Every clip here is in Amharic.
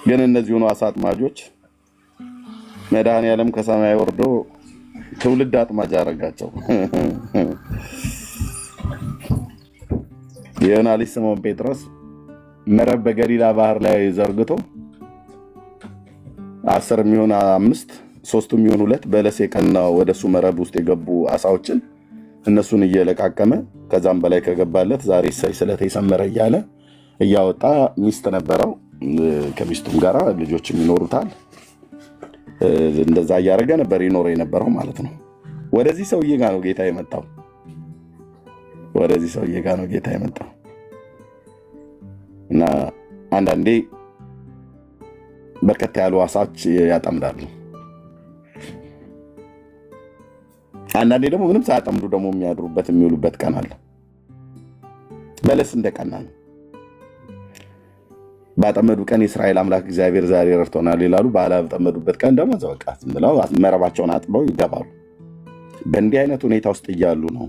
ግን እነዚህ ሆኖ አሳ አጥማጆች መድኃኔዓለም ከሰማይ ወርዶ ትውልድ አጥማጅ አደረጋቸው። የዮና ልጅ ስምዖን ጴጥሮስ መረብ በገሊላ ባህር ላይ ዘርግቶ 10 የሚሆን 5 3 የሚሆን 2 በለስ የቀና ወደሱ መረብ ውስጥ የገቡ አሳዎችን እነሱን እየለቃቀመ ከዛም በላይ ከገባለት ዛሬ እሰይ ስለቴ ሰመረ እያለ እያወጣ ሚስት ነበረው። ከሚስቱም ጋር ልጆችም ይኖሩታል። እንደዛ እያደረገ ነበር ይኖር የነበረው ማለት ነው። ወደዚህ ሰውዬ ጋር ነው ጌታ የመጣው። ወደዚህ ሰውዬ ጋር ነው ጌታ የመጣው እና አንዳንዴ በርከት ያሉ አሳዎች ያጠምዳሉ። አንዳንዴ ደግሞ ምንም ሳያጠምዱ ደግሞ የሚያድሩበት የሚውሉበት ቀን አለ። በለስ እንደቀና ነው። ባጠመዱ ቀን የእስራኤል አምላክ እግዚአብሔር ዛሬ ረድቶናል ይላሉ። ባላጠመዱበት ቀን ደግሞ ዘወቃ ብለው መረባቸውን አጥበው ይገባሉ። በእንዲህ አይነት ሁኔታ ውስጥ እያሉ ነው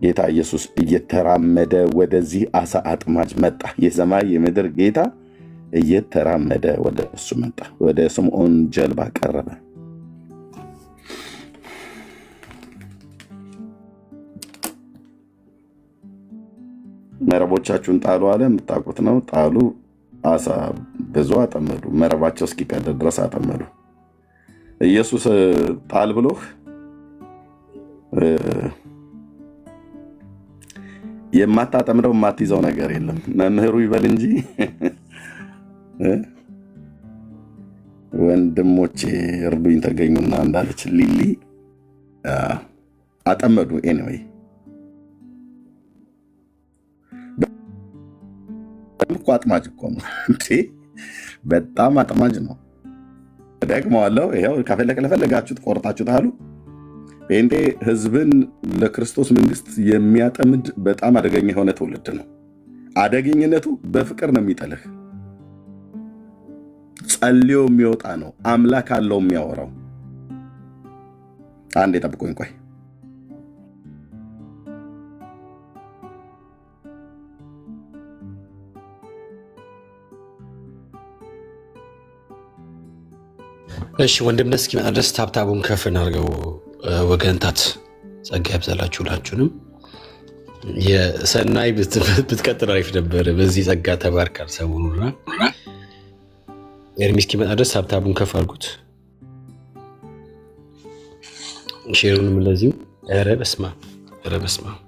ጌታ ኢየሱስ እየተራመደ ወደዚህ አሳ አጥማጅ መጣ። የሰማይ የምድር ጌታ እየተራመደ ወደ እሱ መጣ። ወደ ስምዖን ጀልባ ቀረበ። መረቦቻችሁን ጣሉ አለ። የምታውቁት ነው። ጣሉ። አሳ ብዙ አጠመዱ። መረባቸው እስኪቀደድ ድረስ አጠመዱ። ኢየሱስ ጣል ብሎህ የማታጠምደው የማትይዘው ነገር የለም። መምህሩ ይበል እንጂ ወንድሞቼ እርዱኝ ተገኙና እንዳለች ሊሊ አጠመዱ። ኤኒዌይ እኮ አጥማጅ እኮ ነው እንዴ! በጣም አጥማጅ ነው። ደግመዋለሁ። ይኸው ለፈለጋችሁት ቆርጣችሁት አሉ። ጴንጤ ህዝብን ለክርስቶስ መንግስት የሚያጠምድ በጣም አደገኛ የሆነ ትውልድ ነው። አደገኝነቱ በፍቅር ነው የሚጠልህ። ጸልዮ የሚወጣ ነው። አምላክ አለው የሚያወራው። አንዴ ጠብቆኝ ቆይ። እሺ ወንድምነት እስኪመጣ ድረስ ታብታቡን ከፍ እናድርገው። ወገንታት ጸጋ ያብዛላችሁ። ሁላችሁንም የሰናይ ብትቀጥል አሪፍ ነበር። በዚህ ጸጋ ተባርካል ሰሞኑንና ኤርሚ እስኪመጣ ድረስ ታብታቡን ከፍ አድርጉት። ሼሩንም ለዚሁ ኧረ በስመ አብ።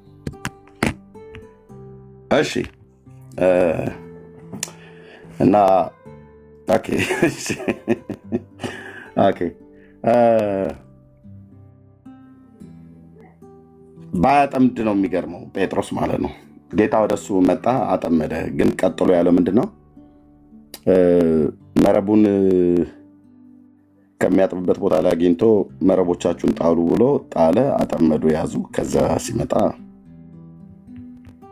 እሺ እና ኦኬ ባያጠምድ ነው የሚገርመው። ጴጥሮስ ማለት ነው። ጌታ ወደሱ መጣ፣ አጠመደ። ግን ቀጥሎ ያለው ምንድን ነው? መረቡን ከሚያጥብበት ቦታ ላይ አግኝቶ መረቦቻችሁን ጣሉ ብሎ ጣለ። አጠመዱ፣ ያዙ። ከዛ ሲመጣ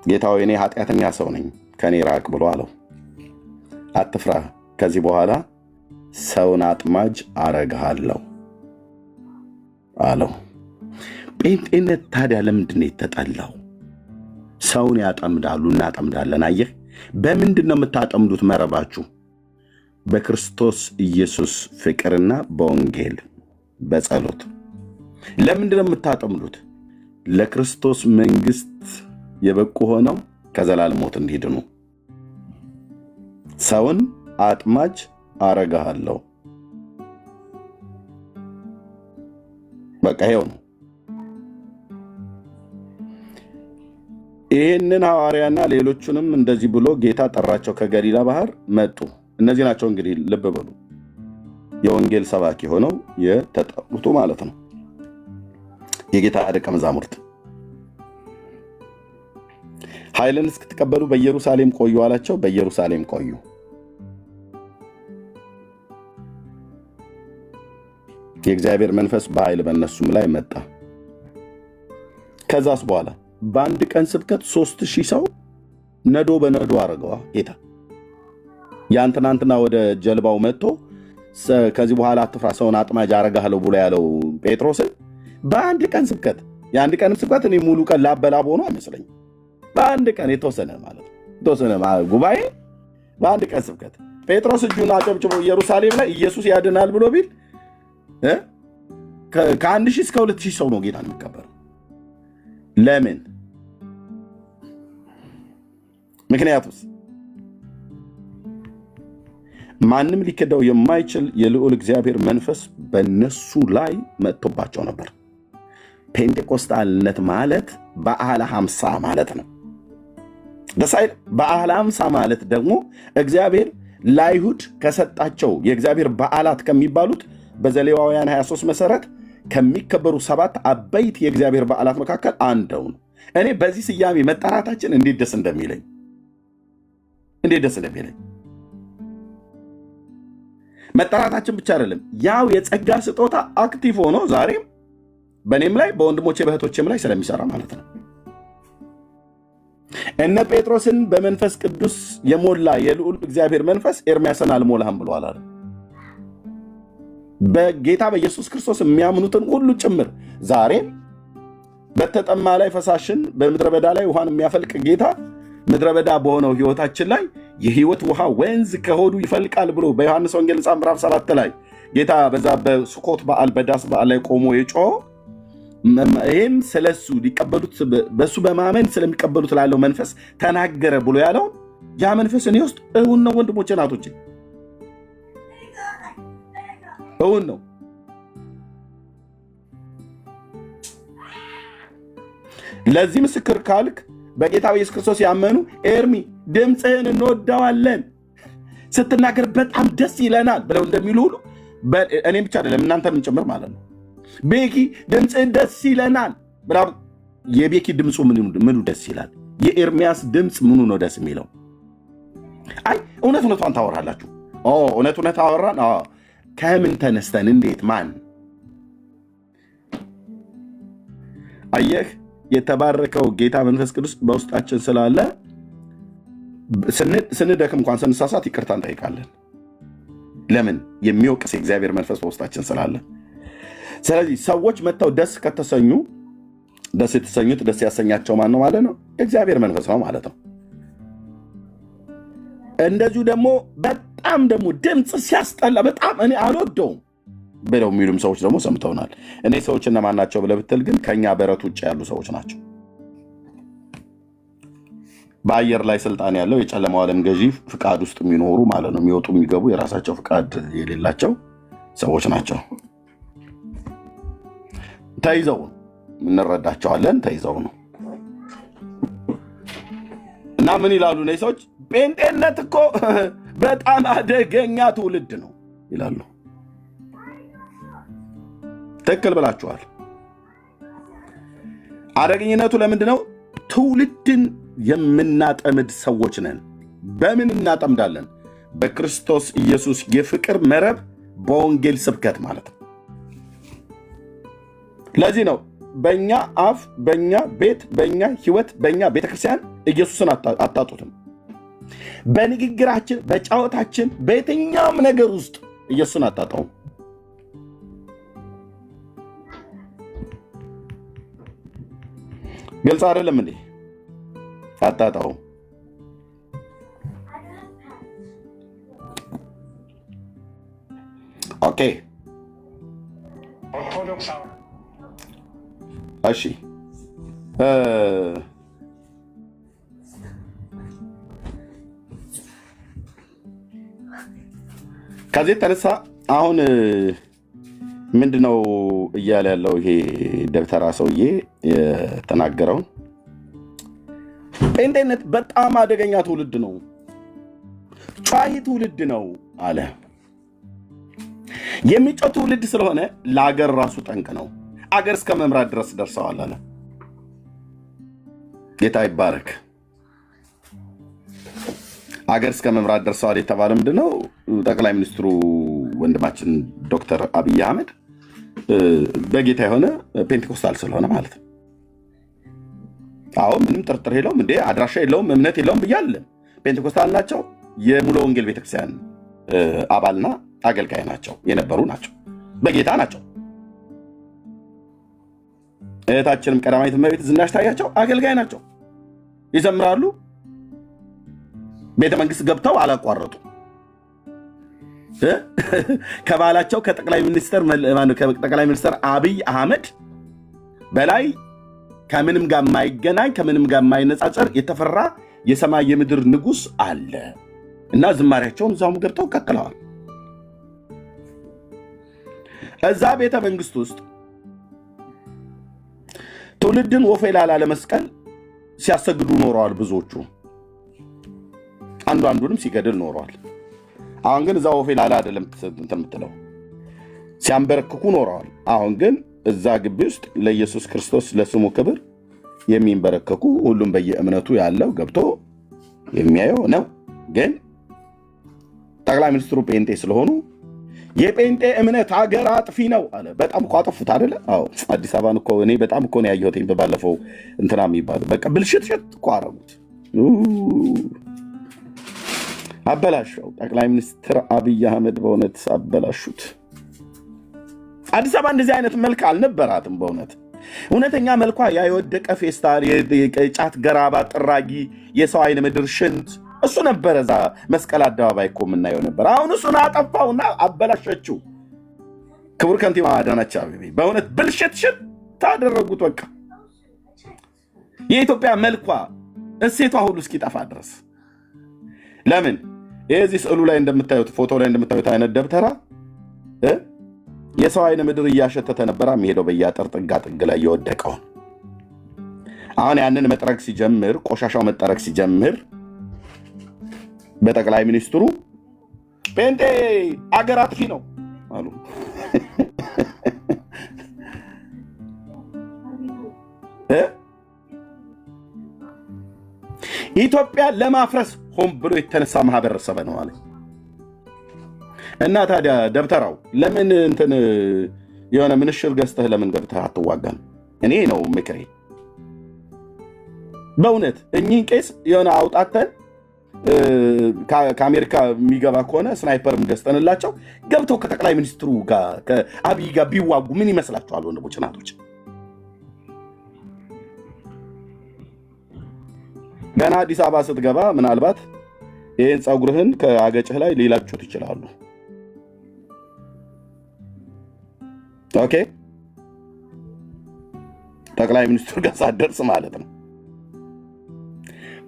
ጌታ ሆይ እኔ ኃጢአተኛ ሰው ነኝ፣ ከኔ ራቅ ብሎ አለው። አትፍራ፣ ከዚህ በኋላ ሰውን አጥማጅ አረግሃለሁ አለው። ጴንጤነት ታዲያ ለምንድን ነው የተጠላው? ሰውን ያጠምዳሉ፣ እናጠምዳለን። አየህ፣ በምንድን ነው የምታጠምዱት መረባችሁ? በክርስቶስ ኢየሱስ ፍቅርና በወንጌል በጸሎት። ለምንድን ነው የምታጠምዱት? ለክርስቶስ መንግስት የበቁ ሆነው ከዘላለም ሞት እንዲድኑ። ሰውን አጥማጅ አረጋለሁ። በቃ ይሄው ነው። ይህንን ሐዋርያና ሌሎቹንም እንደዚህ ብሎ ጌታ ጠራቸው። ከገሊላ ባህር መጡ። እነዚህ ናቸው እንግዲህ ልብ በሉ፣ የወንጌል ሰባኪ ሆነው የተጠሩት ማለት ነው። የጌታ ደቀ መዛሙርት ኃይልን እስክትቀበሉ በኢየሩሳሌም ቆዩ አላቸው። በኢየሩሳሌም ቆዩ። የእግዚአብሔር መንፈስ በኃይል በእነሱም ላይ መጣ። ከዛስ በኋላ በአንድ ቀን ስብከት 3000 ሰው ነዶ በነዶ አድርገዋ። ጌታ ያን ትናንትና ወደ ጀልባው መጥቶ ከዚህ በኋላ አትፍራ ሰውን አጥማጅ አረጋለሁ ብሎ ያለው ጴጥሮስን በአንድ ቀን ስብከት፣ የአንድ ቀን ስብከት እኔ ሙሉ ቀን ላበላብ ሆኖ አይመስለኝም። በአንድ ቀን የተወሰነ ማለት ነው፣ የተወሰነ ጉባኤ በአንድ ቀን ስብከት ጴጥሮስ እጁን አጨብጭቦ ኢየሩሳሌም ላይ ኢየሱስ ያድናል ብሎ ቢል ከ1000 እስከ 2000 ሰው ነው ጌታን የሚቀበለው። ለምን? ምክንያቱስ ማንም ሊክደው የማይችል የልዑል እግዚአብሔር መንፈስ በነሱ ላይ መጥቶባቸው ነበር። ፔንቴኮስታልነት ማለት በዓለ 50 ማለት ነው። ደሳይ በዓለ 50 ማለት ደግሞ እግዚአብሔር ለአይሁድ ከሰጣቸው የእግዚአብሔር በዓላት ከሚባሉት በዘሌዋውያን 23 መሰረት ከሚከበሩ 7 አበይት የእግዚአብሔር በዓላት መካከል አንዱ ነው። እኔ በዚህ ስያሜ መጠራታችን እንዴት ደስ እንደሚለኝ መጠራታችን ብቻ አይደለም፣ ያው የጸጋ ስጦታ አክቲቭ ሆኖ ዛሬም በእኔም ላይ በወንድሞቼ በእህቶቼም ላይ ስለሚሰራ ማለት ነው። እነ ጴጥሮስን በመንፈስ ቅዱስ የሞላ የልዑል እግዚአብሔር መንፈስ ኤርምያስን አልሞላህም ብሏል አለ። በጌታ በኢየሱስ ክርስቶስ የሚያምኑትን ሁሉ ጭምር ዛሬም በተጠማ ላይ ፈሳሽን በምድረ በዳ ላይ ውሃን የሚያፈልቅ ጌታ ምድረ በዳ በሆነው ህይወታችን ላይ የህይወት ውሃ ወንዝ ከሆዱ ይፈልቃል ብሎ በዮሐንስ ወንጌል ምዕራፍ 7 ላይ ጌታ በዛ በስኮት በዓል በዳስ በዓል ላይ ቆሞ የጮኸው ይህም ስለሱ ሊቀበሉት በሱ በማመን ስለሚቀበሉት ላለው መንፈስ ተናገረ ብሎ ያለው ያ መንፈስ እኔ ውስጥ እውን ነው። ወንድሞቼ ናቶቼ እውን ነው። ለዚህ ምስክር ካልክ በጌታ በኢየሱስ ክርስቶስ ያመኑ ኤርሚ ድምፅህን እንወዳዋለን ስትናገር በጣም ደስ ይለናል ብለው እንደሚሉ ሁሉ እኔም ብቻ አይደለም እናንተም ጭምር ማለት ነው። ቤኪ ድምፅህን ደስ ይለናል ብላ የቤኪ ድምፁ ምኑ ደስ ይላል? የኤርሚያስ ድምፅ ምኑ ነው ደስ የሚለው? አይ እውነቷን ታወራላችሁ። እውነት አወራን። ከምን ተነስተን እንዴት ማን አየህ? የተባረከው ጌታ መንፈስ ቅዱስ በውስጣችን ስላለ ስንደክም እንኳን ስንሳሳት ይቅርታ እንጠይቃለን። ለምን? የሚወቅስ የእግዚአብሔር መንፈስ በውስጣችን ስላለ። ስለዚህ ሰዎች መጥተው ደስ ከተሰኙ ደስ የተሰኙት ደስ ያሰኛቸው ማን ነው ማለት ነው? የእግዚአብሔር መንፈስ ነው ማለት ነው። እንደዚሁ ደግሞ በጣም ደግሞ ድምፅ ሲያስጠላ በጣም እኔ አልወደውም ብለው የሚሉም ሰዎች ደግሞ ሰምተውናል። እኔ ሰዎች እነማን ናቸው ብለህ ብትል ግን ከኛ በረት ውጭ ያሉ ሰዎች ናቸው። በአየር ላይ ስልጣን ያለው የጨለማው ዓለም ገዢ ፍቃድ ውስጥ የሚኖሩ ማለት ነው። የሚወጡ የሚገቡ የራሳቸው ፍቃድ የሌላቸው ሰዎች ናቸው። ተይዘው እንረዳቸዋለን። ተይዘው ነው እና ምን ይላሉ እነዚህ ሰዎች? ጴንጤነት እኮ በጣም አደገኛ ትውልድ ነው ይላሉ። ትክክል ብላችኋል። አደገኝነቱ ለምንድን ነው? ትውልድን የምናጠምድ ሰዎች ነን። በምን እናጠምዳለን? በክርስቶስ ኢየሱስ የፍቅር መረብ በወንጌል ስብከት ማለት ነው። ለዚህ ነው በእኛ አፍ፣ በእኛ ቤት፣ በእኛ ህይወት፣ በእኛ ቤተክርስቲያን ኢየሱስን አታጡትም። በንግግራችን፣ በጫወታችን፣ በየትኛውም ነገር ውስጥ ኢየሱስን አታጣውም። ግልጽ አይደለም እንዴ? አታጣውም። ኦኬ እሺ። ከዚህ የተነሳ አሁን ምንድነው እያለ ያለው ይሄ ደብተራ ሰውዬ የተናገረውን ጴንጤነት በጣም አደገኛ ትውልድ ነው፣ ጫይ ትውልድ ነው አለ። የሚጮህ ትውልድ ስለሆነ ለአገር ራሱ ጠንቅ ነው። አገር እስከ መምራት ድረስ ደርሰዋል አለ። ጌታ ይባረክ። አገር እስከ መምራት ደርሰዋል የተባለ ምንድነው? ጠቅላይ ሚኒስትሩ ወንድማችን ዶክተር አብይ አህመድ በጌታ የሆነ ፔንቴኮስታል ስለሆነ ማለት ነው። አሁን ምንም ጥርጥር የለውም እንዴ፣ አድራሻ የለውም እምነት የለውም ብያለ። ፔንቴኮስታል ናቸው። የሙሉ ወንጌል ቤተክርስቲያን አባልና አገልጋይ ናቸው፣ የነበሩ ናቸው፣ በጌታ ናቸው። እህታችንም ቀዳማዊት እመቤት ዝናሽ ታያቸው አገልጋይ ናቸው፣ ይዘምራሉ። ቤተ መንግስት ገብተው አላቋረጡ። ከባላቸው ከጠቅላይ ሚኒስትር አብይ አህመድ በላይ ከምንም ጋር የማይገናኝ ከምንም ጋር የማይነጻጸር የተፈራ የሰማይ የምድር ንጉሥ አለ እና ዝማሬያቸውን እዛውም ገብተው ቀጥለዋል። እዛ ቤተ መንግስት ውስጥ ትውልድን ወፌ ላላ ለመስቀል ሲያሰግዱ ኖረዋል። ብዙዎቹ አንዱንም ሲገድል ኖረዋል። አሁን ግን እዛ ወፌ ላላ አይደለም እንትን የምትለው ሲያንበረክኩ ኖረዋል። አሁን ግን እዛ ግቢ ውስጥ ለኢየሱስ ክርስቶስ ለስሙ ክብር የሚንበረከኩ ሁሉም በየእምነቱ ያለው ገብቶ የሚያየው ነው። ግን ጠቅላይ ሚኒስትሩ ጴንጤ ስለሆኑ የጴንጤ እምነት ሀገር አጥፊ ነው አለ። በጣም እኮ አጠፉት አይደለ? አዎ አዲስ አበባን እኮ እኔ በጣም እኮ ነው ያየሁት። በባለፈው እንትና የሚባለው በቃ ብልሽትሽት እኮ አረጉት፣ አበላሸው። ጠቅላይ ሚኒስትር አብይ አህመድ በእውነት አበላሹት። አዲስ አበባ እንደዚህ አይነት መልክ አልነበራትም። በእውነት እውነተኛ መልኳ ያ የወደቀ ፌስታል፣ የጫት ገራባ ጥራጊ፣ የሰው አይነ ምድር ሽንት እሱ ነበረ። እዛ መስቀል አደባባይ እኮ የምናየው ነበር። አሁን እሱን አጠፋውና አበላሸችው። ክቡር ከንቲባ አዳነች አቤቤ በእውነት ብልሽትሽት ታደረጉት። በቃ የኢትዮጵያ መልኳ እሴቷ ሁሉ እስኪጠፋ ድረስ። ለምን የዚህ ስዕሉ ላይ እንደምታዩት ፎቶ ላይ እንደምታዩት አይነት ደብተራ የሰው አይነ ምድር እያሸተተ ነበራ የሚሄደው በየአጥር ጥጋ ጥግ ላይ የወደቀውን። አሁን ያንን መጥረግ ሲጀምር፣ ቆሻሻው መጠረግ ሲጀምር በጠቅላይ ሚኒስትሩ ጴንጤ አገር አጥፊ ነው አሉ። ኢትዮጵያ ለማፍረስ ሆን ብሎ የተነሳ ማህበረሰብ ነው አለ። እና ታዲያ ደብተራው ለምን እንትን የሆነ ምንሽር ገዝተህ ለምን ገብተህ አትዋጋም? እኔ ነው ምክሬ። በእውነት እኚህን ቄስ የሆነ አውጣተን ከአሜሪካ የሚገባ ከሆነ ስናይፐርም ገዝተንላቸው ገብተው ከጠቅላይ ሚኒስትሩ ጋር ከአብይ ጋር ቢዋጉ ምን ይመስላችኋል? ወንድሞች እናቶች፣ ገና አዲስ አበባ ስትገባ ምናልባት ይህን ፀጉርህን ከአገጭህ ላይ ሊላጩት ይችላሉ። ኦኬ፣ ጠቅላይ ሚኒስትሩ ጋር ሳትደርስ ማለት ነው።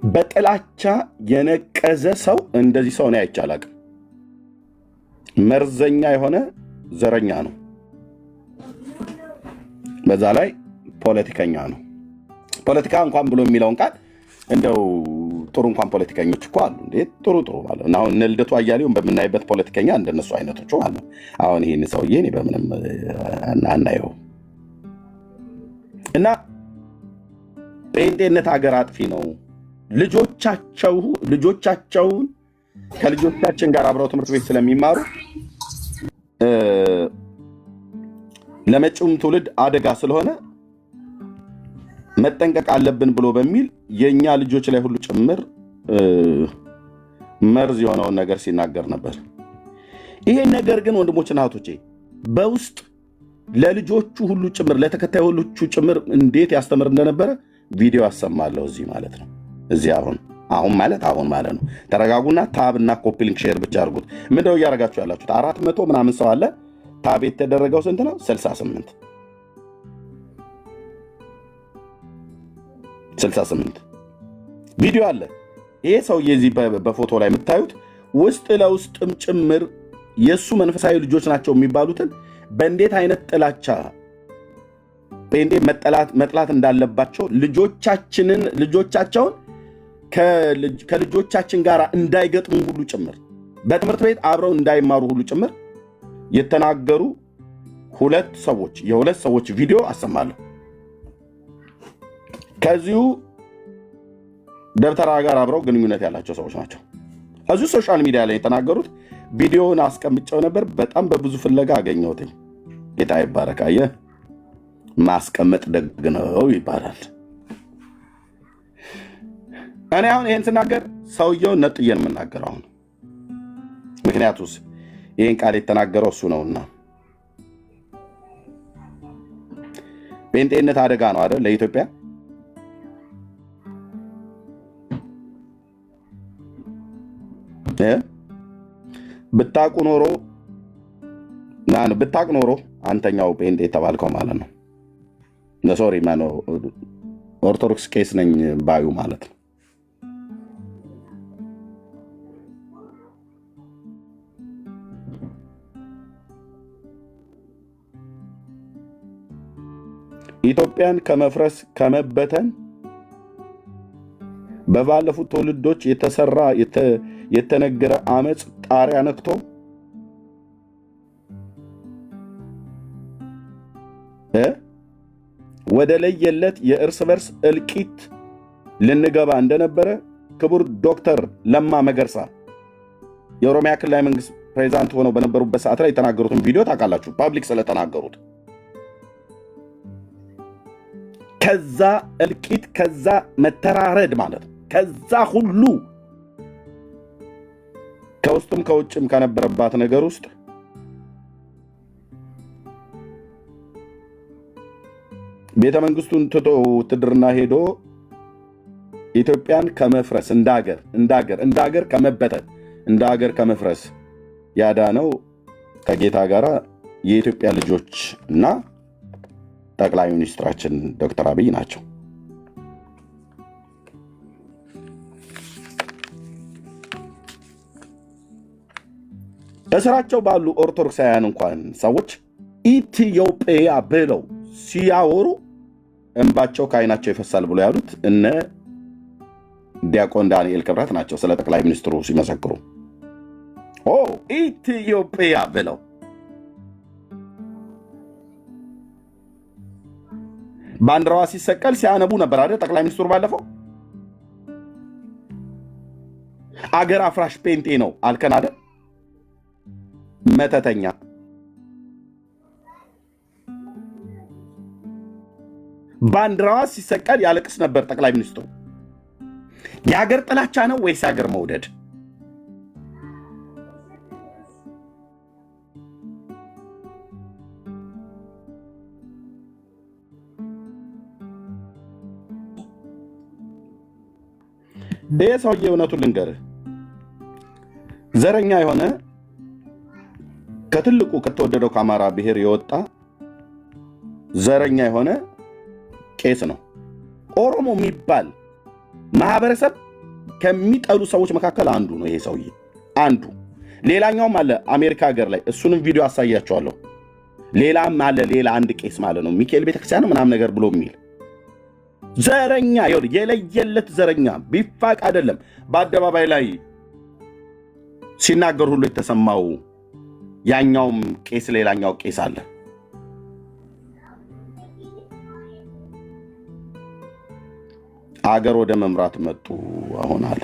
በጥላቻ የነቀዘ ሰው እንደዚህ ሰው ነው አይቼ አላውቅም። መርዘኛ የሆነ ዘረኛ ነው። በዛ ላይ ፖለቲከኛ ነው። ፖለቲካ እንኳን ብሎ የሚለውን ቃል እንደው ጥሩ እንኳን ፖለቲከኞች እኮ አሉ እንዴ! ጥሩ ማለት ነው። አሁን እነ ልደቱ አያሌውን በምናይበት ፖለቲከኛ እንደነሱ አይነቶቹ አሉ። አሁን ይህን ሰውዬ እኔ በምንም አናየው እና ጴንጤነት ሀገር አጥፊ ነው። ልጆቻቸውን ከልጆቻችን ጋር አብረው ትምህርት ቤት ስለሚማሩ ለመጪውም ትውልድ አደጋ ስለሆነ መጠንቀቅ አለብን ብሎ በሚል የኛ ልጆች ላይ ሁሉ ጭምር መርዝ የሆነውን ነገር ሲናገር ነበር። ይሄን ነገር ግን ወንድሞችና እህቶቼ በውስጥ ለልጆቹ ሁሉ ጭምር ለተከታይ ሁሉ ጭምር እንዴት ያስተምር እንደነበረ ቪዲዮ አሰማለሁ እዚህ ማለት ነው። እዚህ አሁን ማለት ነው። ተረጋጉና ታብና ኮፒ ሊንክ ሼር ብቻ አድርጉት። ምንድነው እያደረጋችሁ ያላችሁት? 400 ምናምን ሰው አለ። ታብ የተደረገው ስንት ነው? 68 ቪዲዮ አለ። ይሄ ሰውዬ እዚህ በፎቶ ላይ የምታዩት ውስጥ ለውስጥም ጭምር የእሱ መንፈሳዊ ልጆች ናቸው የሚባሉትን በእንዴት አይነት ጥላቻ ጴንጤ መጥላት እንዳለባቸው ልጆቻቸውን ከልጆቻችን ጋር እንዳይገጥሙ ሁሉ ጭምር በትምህርት ቤት አብረው እንዳይማሩ ሁሉ ጭምር የተናገሩ የሁለት ሰዎች ቪዲዮ አሰማለሁ። ከዚሁ ደብተራ ጋር አብረው ግንኙነት ያላቸው ሰዎች ናቸው። እዚሁ ሶሻል ሚዲያ ላይ የተናገሩት ቪዲዮውን አስቀምጨው ነበር። በጣም በብዙ ፍለጋ አገኘሁትኝ። ጌታ ይባረክ። አየህ፣ ማስቀመጥ ደግ ነው ይባላል። እኔ አሁን ይህን ስናገር ሰውየውን ነጥዬ ነው የምናገረው አሁን። ምክንያቱስ ይህን ቃል የተናገረው እሱ ነውና። ጴንጤነት አደጋ ነው አይደል ለኢትዮጵያ? ብታቁ ኖሮ አንተኛው ጴንጤ የተባልከው ማለት ነው። ሶሪ ማነው ኦርቶዶክስ ቄስ ነኝ ባዩ ማለት ነው። ኢትዮጵያን ከመፍረስ ከመበተን በባለፉት ትውልዶች የተሰራ የተነገረ አመፅ ጣሪያ ነክቶ ወደ ለየለት የእርስ በርስ እልቂት ልንገባ እንደነበረ ክቡር ዶክተር ለማ መገርሳ የኦሮሚያ ክልላዊ መንግስት ፕሬዚዳንት ሆነው በነበሩበት ሰዓት ላይ የተናገሩትን ቪዲዮ ታውቃላችሁ። ፓብሊክ ስለተናገሩት ከዛ እልቂት ከዛ መተራረድ ማለት ነው። ከዛ ሁሉ ከውስጥም ከውጭም ከነበረባት ነገር ውስጥ ቤተ መንግስቱን ትቶ ውትድርና ሄዶ ኢትዮጵያን ከመፍረስ እንዳገር ከመበተን እንዳገር ከመፍረስ ያዳነው ከጌታ ጋር የኢትዮጵያ ልጆች እና ጠቅላይ ሚኒስትራችን ዶክተር አብይ ናቸው። እስራቸው ባሉ ኦርቶዶክሳውያን እንኳን ሰዎች ኢትዮጵያ ብለው ሲያወሩ እንባቸው ከዓይናቸው ይፈሳል ብሎ ያሉት እነ ዲያቆን ዳንኤል ክብረት ናቸው። ስለ ጠቅላይ ሚኒስትሩ ሲመሰክሩ ኢትዮጵያ ብለው ባንዲራዋ ሲሰቀል ሲያነቡ ነበር አይደል? ጠቅላይ ሚኒስትሩ ባለፈው አገር አፍራሽ ጴንጤ ነው አልከን አይደል? መተተኛ ባንዲራዋ ሲሰቀል ያለቅስ ነበር ጠቅላይ ሚኒስትሩ። የሀገር ጥላቻ ነው ወይስ የሀገር መውደድ? ይህ ሰውዬ እውነቱን ልንገርህ ዘረኛ የሆነ ከትልቁ ከተወደደው ከአማራ ብሔር የወጣ ዘረኛ የሆነ ቄስ ነው። ኦሮሞ የሚባል ማህበረሰብ ከሚጠሉ ሰዎች መካከል አንዱ ነው ይሄ ሰውዬ አንዱ። ሌላኛውም አለ አሜሪካ ሀገር ላይ እሱንም ቪዲዮ አሳያቸዋለሁ። ሌላም አለ ሌላ አንድ ቄስ ማለት ነው ሚካኤል ቤተክርስቲያን ምናምን ነገር ብሎ የሚል ዘረኛ የለየለት ዘረኛ ቢፋቅ አይደለም በአደባባይ ላይ ሲናገር ሁሉ የተሰማው ያኛውም ቄስ ሌላኛው ቄስ አለ። አገር ወደ መምራት መጡ አሁን አለ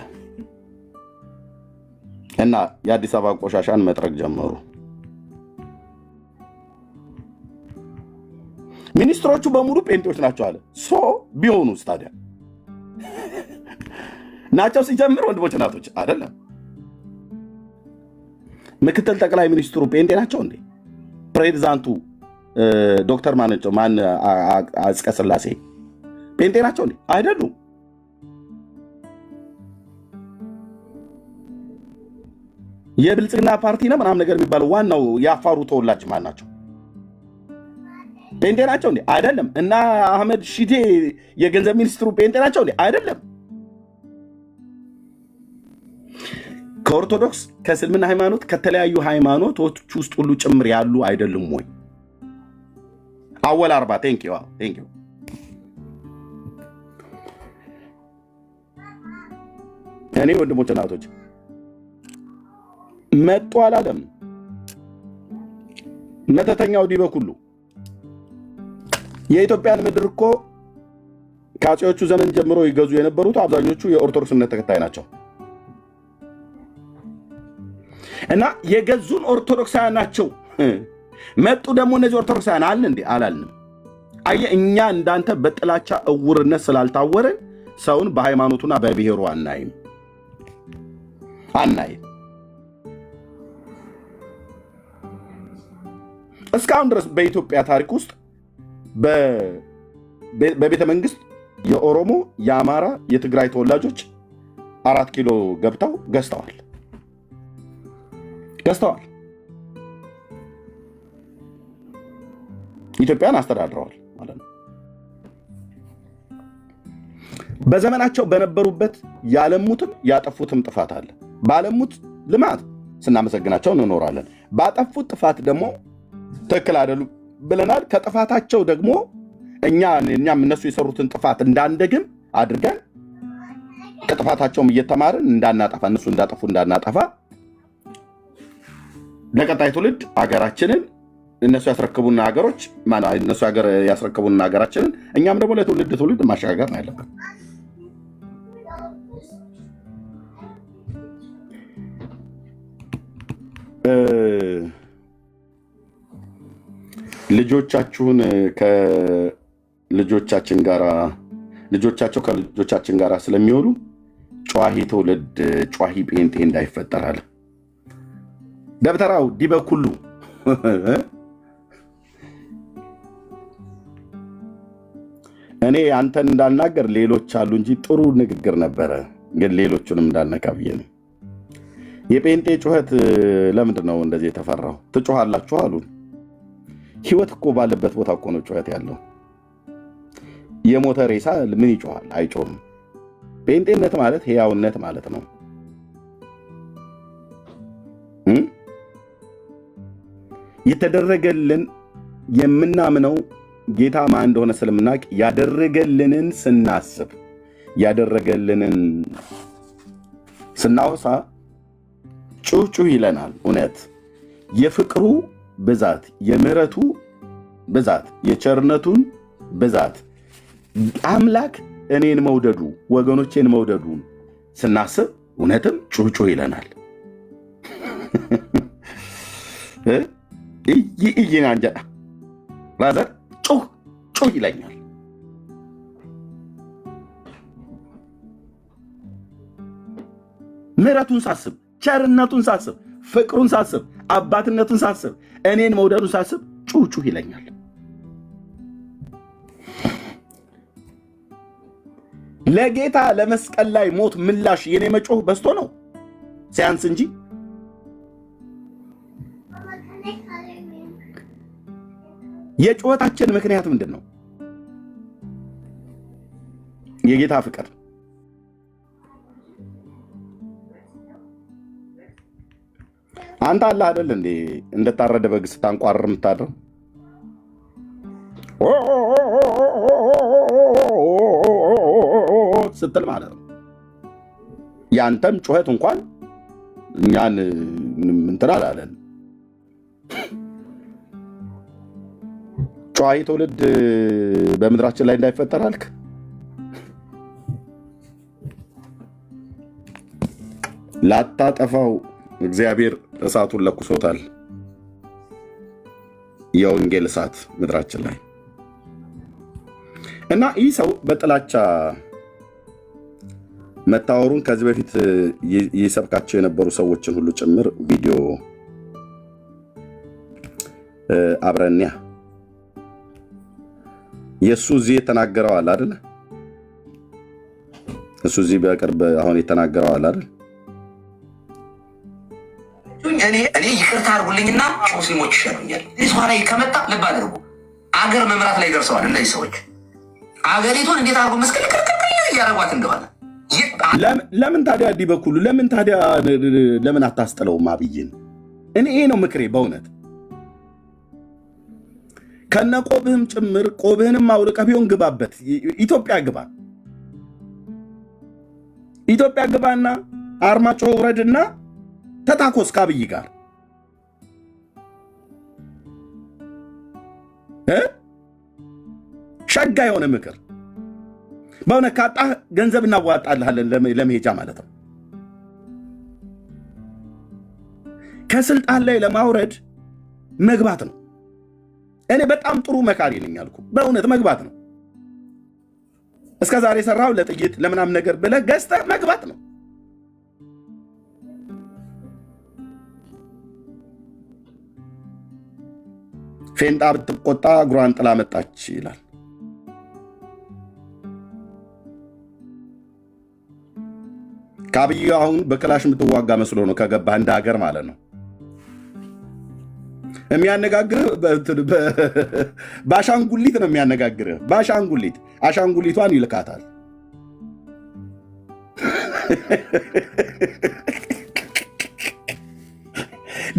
እና የአዲስ አበባ ቆሻሻን መጥረግ ጀመሩ። ሚኒስትሮቹ በሙሉ ጴንጤዎች ናቸው አለ። ቢሆኑስ ታዲያ ናቸው ሲጀምር ወንድሞች እናቶች አይደለም። ምክትል ጠቅላይ ሚኒስትሩ ጴንጤ ናቸው እንዴ? ፕሬዚዳንቱ ዶክተር ማን አጽቀ ሥላሴ ጴንጤ ናቸው እንዴ? አይደሉም። የብልጽግና ፓርቲ ነው ምናምን ነገር የሚባለው ዋናው የአፋሩ ተወላጅ ማን ናቸው? ጴንጤ ናቸው እንዴ? አይደለም። እና አህመድ ሺዴ የገንዘብ ሚኒስትሩ ጴንጤ ናቸው እንዴ? አይደለም። ከኦርቶዶክስ ከእስልምና ሃይማኖት ከተለያዩ ሃይማኖቶች ውስጥ ሁሉ ጭምር ያሉ አይደሉም ወይ? አወል አርባ ቴንኪው። እኔ ወንድሞች እናቶች መጡ አላለም። መተተኛው ዲበ ኩሉ የኢትዮጵያን ምድር እኮ ከአፄዎቹ ዘመን ጀምሮ ይገዙ የነበሩት አብዛኞቹ የኦርቶዶክስ እምነት ተከታይ ናቸው። እና የገዙን ኦርቶዶክሳውያን ናቸው። መጡ ደግሞ እነዚህ ኦርቶዶክሳውያን አልን እንዴ? አላልንም። አየህ እኛ እንዳንተ በጥላቻ እውርነት ስላልታወረን ሰውን በሃይማኖቱና በብሔሩ አናይም። እስካሁን ድረስ በኢትዮጵያ ታሪክ ውስጥ በቤተ መንግስት የኦሮሞ፣ የአማራ፣ የትግራይ ተወላጆች 4 ኪሎ ገብተው ገዝተዋል። ገዝተዋል፣ ኢትዮጵያን አስተዳድረዋል ማለት ነው። በዘመናቸው በነበሩበት ያለሙትም ያጠፉትም ጥፋት አለ። ባለሙት ልማት ስናመሰግናቸው እንኖራለን። ባጠፉት ጥፋት ደግሞ ትክክል አይደሉም ብለናል። ከጥፋታቸው ደግሞ እኛም እነሱ የሰሩትን ጥፋት እንዳንደግም አድርገን ከጥፋታቸውም እየተማርን እንዳናጠፋ፣ እነሱ እንዳጠፉ እንዳናጠፋ ለቀጣይ ትውልድ አገራችንን እነሱ ያስረክቡና ሀገሮች እነሱ ሀገር ያስረክቡና ሀገራችንን እኛም ደግሞ ለትውልድ ማሸጋገር ነው ያለብን። ልጆቻችሁን ልጆቻቸው ከልጆቻችን ጋር ስለሚውሉ ጨዋሂ ትውልድ ጨዋሂ ጴንጤ እንዳይፈጠር አለ ደብተራው ዲበኩሉ። እኔ አንተን እንዳልናገር ሌሎች አሉ እንጂ ጥሩ ንግግር ነበረ፣ ግን ሌሎቹንም እንዳልነካ ብዬ ነው። የጴንጤ ጩኸት ለምንድን ነው እንደዚህ የተፈራው? ትጮሃላችሁ አሉን። ህይወት እኮ ባለበት ቦታ እኮ ነው ጩኸት ያለው። የሞተ ሬሳ ምን ይጮሃል? አይጮህም። ጴንጤነት ማለት ሕያውነት ማለት ነው። የተደረገልን የምናምነው ጌታ ማን እንደሆነ ስለምናውቅ ያደረገልንን ስናስብ ያደረገልንን ስናወሳ ጩህ ይለናል። እውነት የፍቅሩ ብዛት፣ የምሕረቱ ብዛት፣ የቸርነቱን ብዛት አምላክ እኔን መውደዱ ወገኖቼን መውደዱን ስናስብ እውነትም ጩህ ይለናል። እይናንጀ ራዘር ጩህ ይለኛል። ምሕረቱን ሳስብ፣ ቸርነቱን ሳስብ፣ ፍቅሩን ሳስብ፣ አባትነቱን ሳስብ፣ እኔን መውደዱን ሳስብ ጩህ ይለኛል። ለጌታ ለመስቀል ላይ ሞት ምላሽ የኔ መጮህ በዝቶ ነው ሲያንስ እንጂ የጩኸታችን ምክንያት ምንድን ነው? የጌታ ፍቅር። አንተ አለ አይደል እንዴ እንደታረደ በግ ስታንቋርር የምታድረው? ስትል ማለት ነው። ያንተም ጩኸት እንኳን እኛን እንትን አላለን። ጨዋሂ ትውልድ በምድራችን ላይ እንዳይፈጠር አልክ። ላታጠፋው እግዚአብሔር እሳቱን ለኩሶታል። የወንጌል እሳት ምድራችን ላይ እና ይህ ሰው በጥላቻ መታወሩን ከዚህ በፊት ይሰብካቸው የነበሩ ሰዎችን ሁሉ ጭምር ቪዲዮ አብረንያ የሱ እዚህ የተናገረው አለ አይደል? እሱ እዚህ በቅርብ አሁን የተናገረው አለ አይደል? እኔ ይቅርታ አድርጉልኝና ሙስሊሞች ይሻሉኛል። እዚህ ኋላ ከመጣ ልብ አድርጉ። አገር መምራት ላይ ደርሰዋል እነዚህ ሰዎች። አገሪቱን እንዴት አድርጎ መስቀል እያደረጓት እንደሆነ ለምን ታዲያ ዲበኩሉ ለምን አታስጥለውም አብይን? እኔ ይሄ ነው ምክሬ በእውነት ከነ ቆብህም ጭምር ቆብህንም አውልቀህ ቢሆን ግባበት። ኢትዮጵያ ግባና አርማጭሆ ውረድና ተታኮስ ከአብይ ጋር ሸጋ የሆነ ምክር በእውነት ካጣህ ገንዘብ እናዋጣልሃለን ለመሄጃ ማለት ነው። ከስልጣን ላይ ለማውረድ መግባት ነው። እኔ በጣም ጥሩ መካሪ ነኝ አልኩ። በእውነት መግባት ነው። እስከ ዛሬ ሰራው ለጥይት ለምናም ነገር ብለህ ገዝተህ መግባት ነው። ፌንጣ ብትቆጣ እግሯን ጥላ መጣች ይላል። ከአብይ አሁን በክላሽ የምትዋጋ መስሎ ነው ከገባህ እንደ ሀገር ማለት ነው። የሚያነጋግርህ በአሻንጉሊት ነው የሚያነጋግርህ። በአሻንጉሊት አሻንጉሊቷን ይልካታል።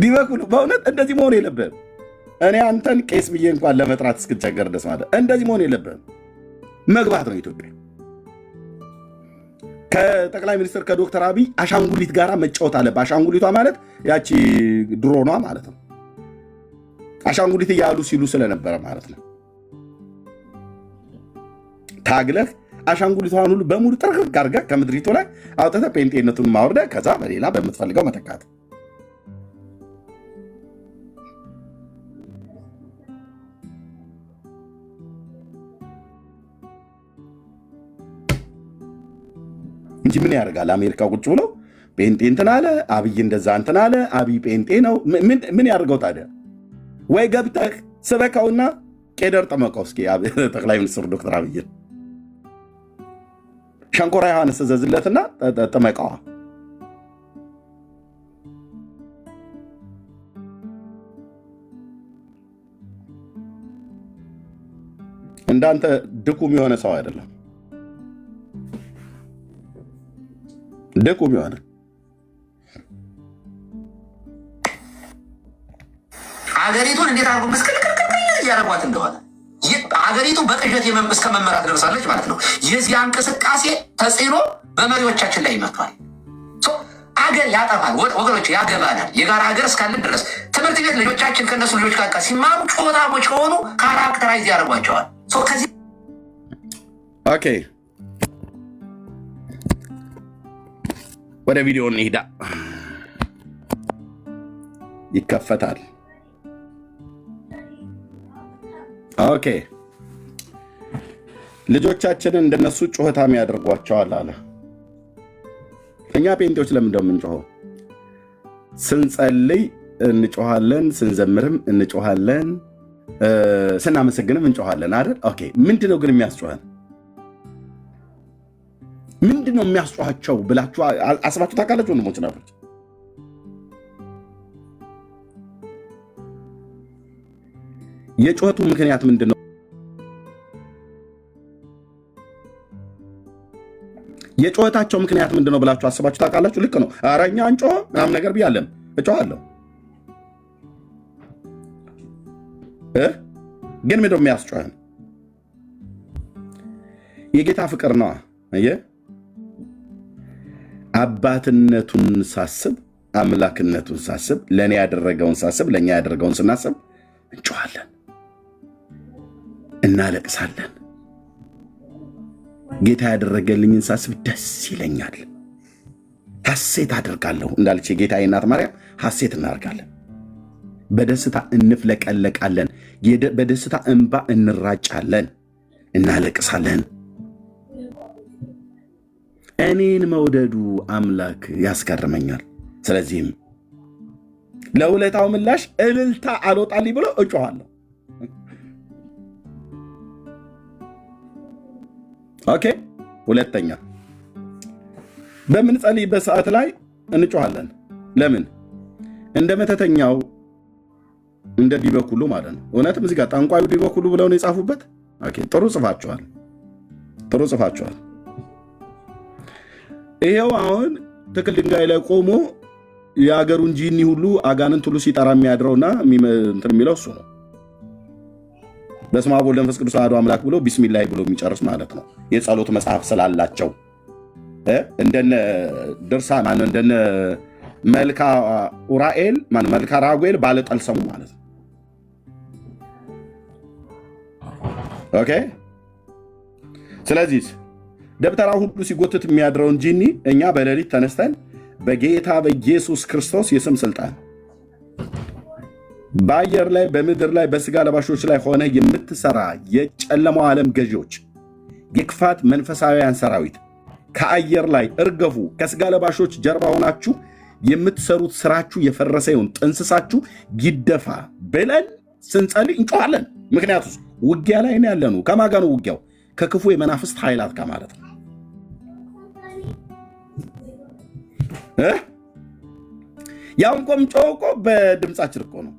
ዲበኩሉ በእውነት እንደዚህ መሆን የለብህም። እኔ አንተን ቄስ ብዬ እንኳን ለመጥራት እስክቸገር ደስ ማለት እንደዚህ መሆን የለብህም። መግባት ነው ኢትዮጵያ። ከጠቅላይ ሚኒስትር ከዶክተር አብይ አሻንጉሊት ጋር መጫወት አለብህ። አሻንጉሊቷ ማለት ያቺ ድሮኗ ማለት ነው። አሻንጉሊት እያሉ ሲሉ ስለነበረ ማለት ነው። ታግለህ አሻንጉሊቷን ሁሉ በሙሉ ጥርቅርቅ አድርገህ ከምድሪቱ ላይ አውጥተህ ጴንጤነቱን ማውረድህ ከዛ በሌላ በምትፈልገው መተካት። እንጂ ምን ያደርጋል? አሜሪካ ቁጭ ብሎ ጴንጤ እንትን አለ፣ አብይ እንደዛ እንትን አለ፣ አብይ ጴንጤ ነው። ምን ያደርገው ታዲያ? ወይ ገብተህ ስበካውና ቄደር ጠመቀው እስኪ ጠቅላይ ሚኒስትር ዶክተር አብይን ሸንኮራ ዮሐንስ ዘዝለትና ጠመቀዋ። እንዳንተ ድኩም የሆነ ሰው አይደለም። ድኩም የሆነ አገሪቱን እንዴት አድርጎ መስቀልቅልቅል እያደረጓት እንደሆነ አገሪቱ በቅዠት እስከ መመራት ደርሳለች ማለት ነው። የዚያ እንቅስቃሴ ተጽዕኖ በመሪዎቻችን ላይ ይመቷል። አገር ያጠፋል ወገኖች፣ ያገባናል። የጋራ ሀገር እስካለን ድረስ ትምህርት ቤት ልጆቻችን ከነሱ ልጆች ጋር ሲማሩ ጮታሞች ከሆኑ ካራክተራይዝ ያደርጓቸዋል። ከዚህ ኦኬ፣ ወደ ቪዲዮ እንሂዳ። ይከፈታል። ኦኬ፣ ልጆቻችንን እንደነሱ ጩኸታም ያደርጓቸዋል አለ። እኛ ጴንጤዎች ለምን እንደምንጮኸው? ስንጸልይ እንጮኋለን፣ ስንዘምርም እንጮኋለን፣ ስናመሰግንም እንጮኋለን አይደል? ኦኬ፣ ምንድነው ግን የሚያስጮኸን? ምንድነው የሚያስጮኋቸው ብላችሁ አስባችሁ ታውቃላችሁ? ወንድሞች ናቶች፣ የጩኸቱ ምክንያት ምንድነው? የጩኸታቸው ምክንያት ምንድነው ብላችሁ አስባችሁ ታውቃላችሁ? ልክ ነው። ኧረ እኛ አንጮህ ምናምን ነገር ብያለም እጮሃለሁ፣ ግን ምንድነው የሚያስጮኸን? የጌታ ፍቅር ነዋ። አባትነቱን ሳስብ፣ አምላክነቱን ሳስብ፣ ለእኔ ያደረገውን ሳስብ፣ ለእኛ ያደረገውን ስናስብ እንጮሃለን፣ እናለቅሳለን። ጌታ ያደረገልኝን ሳስብ ደስ ይለኛል፣ ሐሴት አደርጋለሁ። እንዳለች የጌታዬ እናት ማርያም ሐሴት እናደርጋለን፣ በደስታ እንፍለቀለቃለን፣ በደስታ እንባ እንራጫለን፣ እናለቅሳለን። እኔን መውደዱ አምላክ ያስገርመኛል። ስለዚህም ለውለታው ምላሽ እልልታ አልወጣልኝ ብሎ እጮሃለሁ። ኦኬ፣ ሁለተኛ በምንጸልይበት ሰዓት ላይ እንጮሃለን። ለምን? እንደ መተተኛው እንደ ዲበኩሉ ማለት ነው። እውነትም እዚህ ጋር ጠንቋዩ ዲበኩሉ ብለው ነው የጻፉበት። ኦኬ፣ ጥሩ ጽፋችኋል፣ ጥሩ ጽፋችኋል። ይሄው አሁን ትክል ድንጋይ ላይ ቆሞ የአገሩን ጂኒ ሁሉ አጋንንት ሁሉ ሲጠራ የሚያድረውና እንትን የሚለው እሱ ነው። በስመ አብ ወወልድ ወመንፈስ ቅዱስ አሐዱ አምላክ ብሎ ቢስሚላህ ብሎ የሚጨርስ ማለት ነው። የጸሎት መጽሐፍ ስላላቸው እንደነ ድርሳን እንደነ መልካ ኡራኤል መልካ ራጉኤል ባለጠልሰሙ ማለት ነው። ኦኬ፣ ስለዚህ ደብተራ ሁሉ ሲጎትት የሚያድረውን ጂኒ እኛ በሌሊት ተነስተን በጌታ በኢየሱስ ክርስቶስ የስም ስልጣን በአየር ላይ በምድር ላይ በስጋ ለባሾች ላይ ሆነ የምትሰራ የጨለማው ዓለም ገዢዎች፣ የክፋት መንፈሳውያን ሰራዊት ከአየር ላይ እርገፉ። ከስጋ ለባሾች ጀርባ ሆናችሁ የምትሰሩት ስራችሁ የፈረሰ ይሁን፣ ጥንስሳችሁ ይደፋ ብለን ስንጸልይ እንጮሃለን። ምክንያቱም ውጊያ ላይ ነው ያለነው። ከማን ጋር ነው ውጊያው? ከክፉ የመናፍስት ኃይላት ጋር ማለት ነው። ያው እንኳን ጮህ እኮ በድምፃችን እኮ ነው።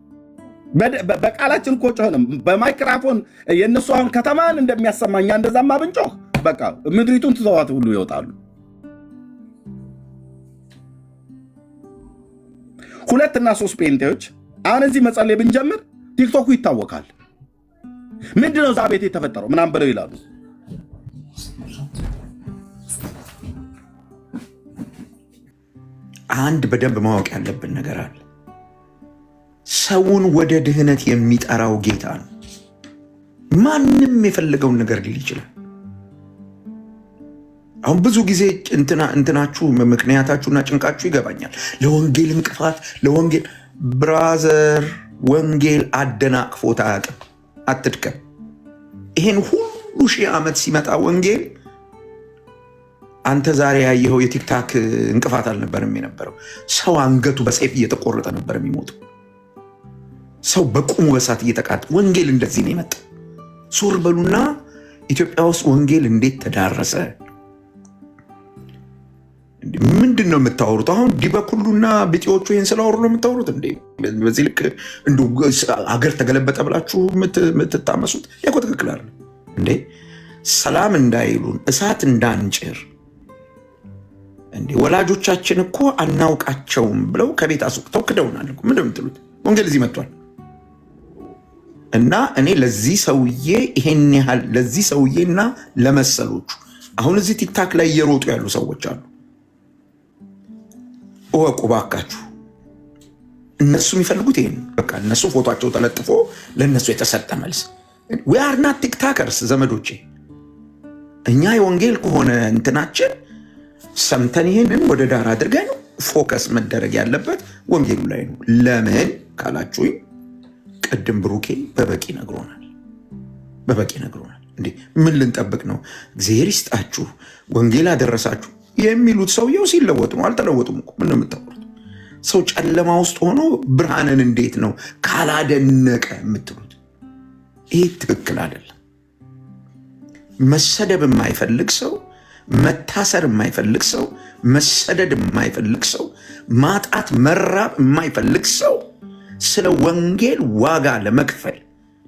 በቃላችን እኮ ጮኸንም በማይክራፎን የእነሱ አሁን ከተማን እንደሚያሰማኛ እንደዛማ ብንጮህ በቃ ምድሪቱን ትዘዋት ሁሉ ይወጣሉ። 2 እና 3 ጴንጤዎች አሁን እዚህ መጸለይ ብንጀምር ቲክቶኩ ይታወቃል። ምንድነው እዛ ቤት የተፈጠረው ምናምን ብለው ይላሉ። አንድ በደንብ ማወቅ ያለብን ነገር አለ። ሰውን ወደ ድህነት የሚጠራው ጌታ ነው። ማንም የፈለገውን ነገር ሊል ይችላል። አሁን ብዙ ጊዜ እንትናችሁ ምክንያታችሁና ጭንቃችሁ ይገባኛል። ለወንጌል እንቅፋት ለወንጌል ብራዘር፣ ወንጌል አደናቅፎት አያውቅም። አትድከም። ይሄን ሁሉ ሺህ ዓመት ሲመጣ ወንጌል አንተ ዛሬ ያየኸው የቲክታክ እንቅፋት አልነበረም የነበረው። ሰው አንገቱ በሰይፍ እየተቆረጠ ነበር የሚሞተው። ሰው በቁሙ በሳት እየተቃጠለ። ወንጌል እንደዚህ ነው የመጣው። ዞር በሉና ኢትዮጵያ ውስጥ ወንጌል እንዴት ተዳረሰ? ምንድን ነው የምታወሩት? አሁን ዲበኩሉና ቢጤዎቹ ይህን ስላወሩ ነው የምታወሩት እንዴ? በዚህ ልክ አገር ተገለበጠ ብላችሁ የምትታመሱት ያኮ ትክክል አለ እንዴ? ሰላም እንዳይሉን እሳት እንዳንጭር እንዴ? ወላጆቻችን እኮ አናውቃቸውም ብለው ከቤት አስወጥተው ክደውናል። ምንድን ነው የምትሉት? ወንጌል እዚህ መጥቷል። እና እኔ ለዚህ ሰውዬ ይሄን ያህል ለዚህ ሰውዬና ለመሰሎቹ አሁን እዚህ ቲክታክ ላይ እየሮጡ ያሉ ሰዎች አሉ። እወቁ ባካችሁ። እነሱ የሚፈልጉት ይሄን በቃ እነሱ ፎቶቸው ተለጥፎ ለእነሱ የተሰጠ መልስ። we are not ቲክታከርስ ዘመዶቼ። እኛ የወንጌል ከሆነ እንትናችን ሰምተን ይሄንን ወደ ዳር አድርገን ፎከስ መደረግ ያለበት ወንጌሉ ላይ ነው። ለምን ካላችሁኝ ቅድም ብሩኬ በበቂ ነግሮናል። እንዴ ምን ልንጠብቅ ነው? እግዚአብሔር ይስጣችሁ ወንጌል አደረሳችሁ የሚሉት ሰውየው ሲለወጡ ነው። አልተለወጡም እኮ ምን የምታወሩት? ሰው ጨለማ ውስጥ ሆኖ ብርሃንን እንዴት ነው ካላደነቀ የምትሉት? ይህ ትክክል አይደለም። መሰደብ የማይፈልግ ሰው፣ መታሰር የማይፈልግ ሰው፣ መሰደድ የማይፈልግ ሰው፣ ማጣት መራብ የማይፈልግ ሰው ስለ ወንጌል ዋጋ ለመክፈል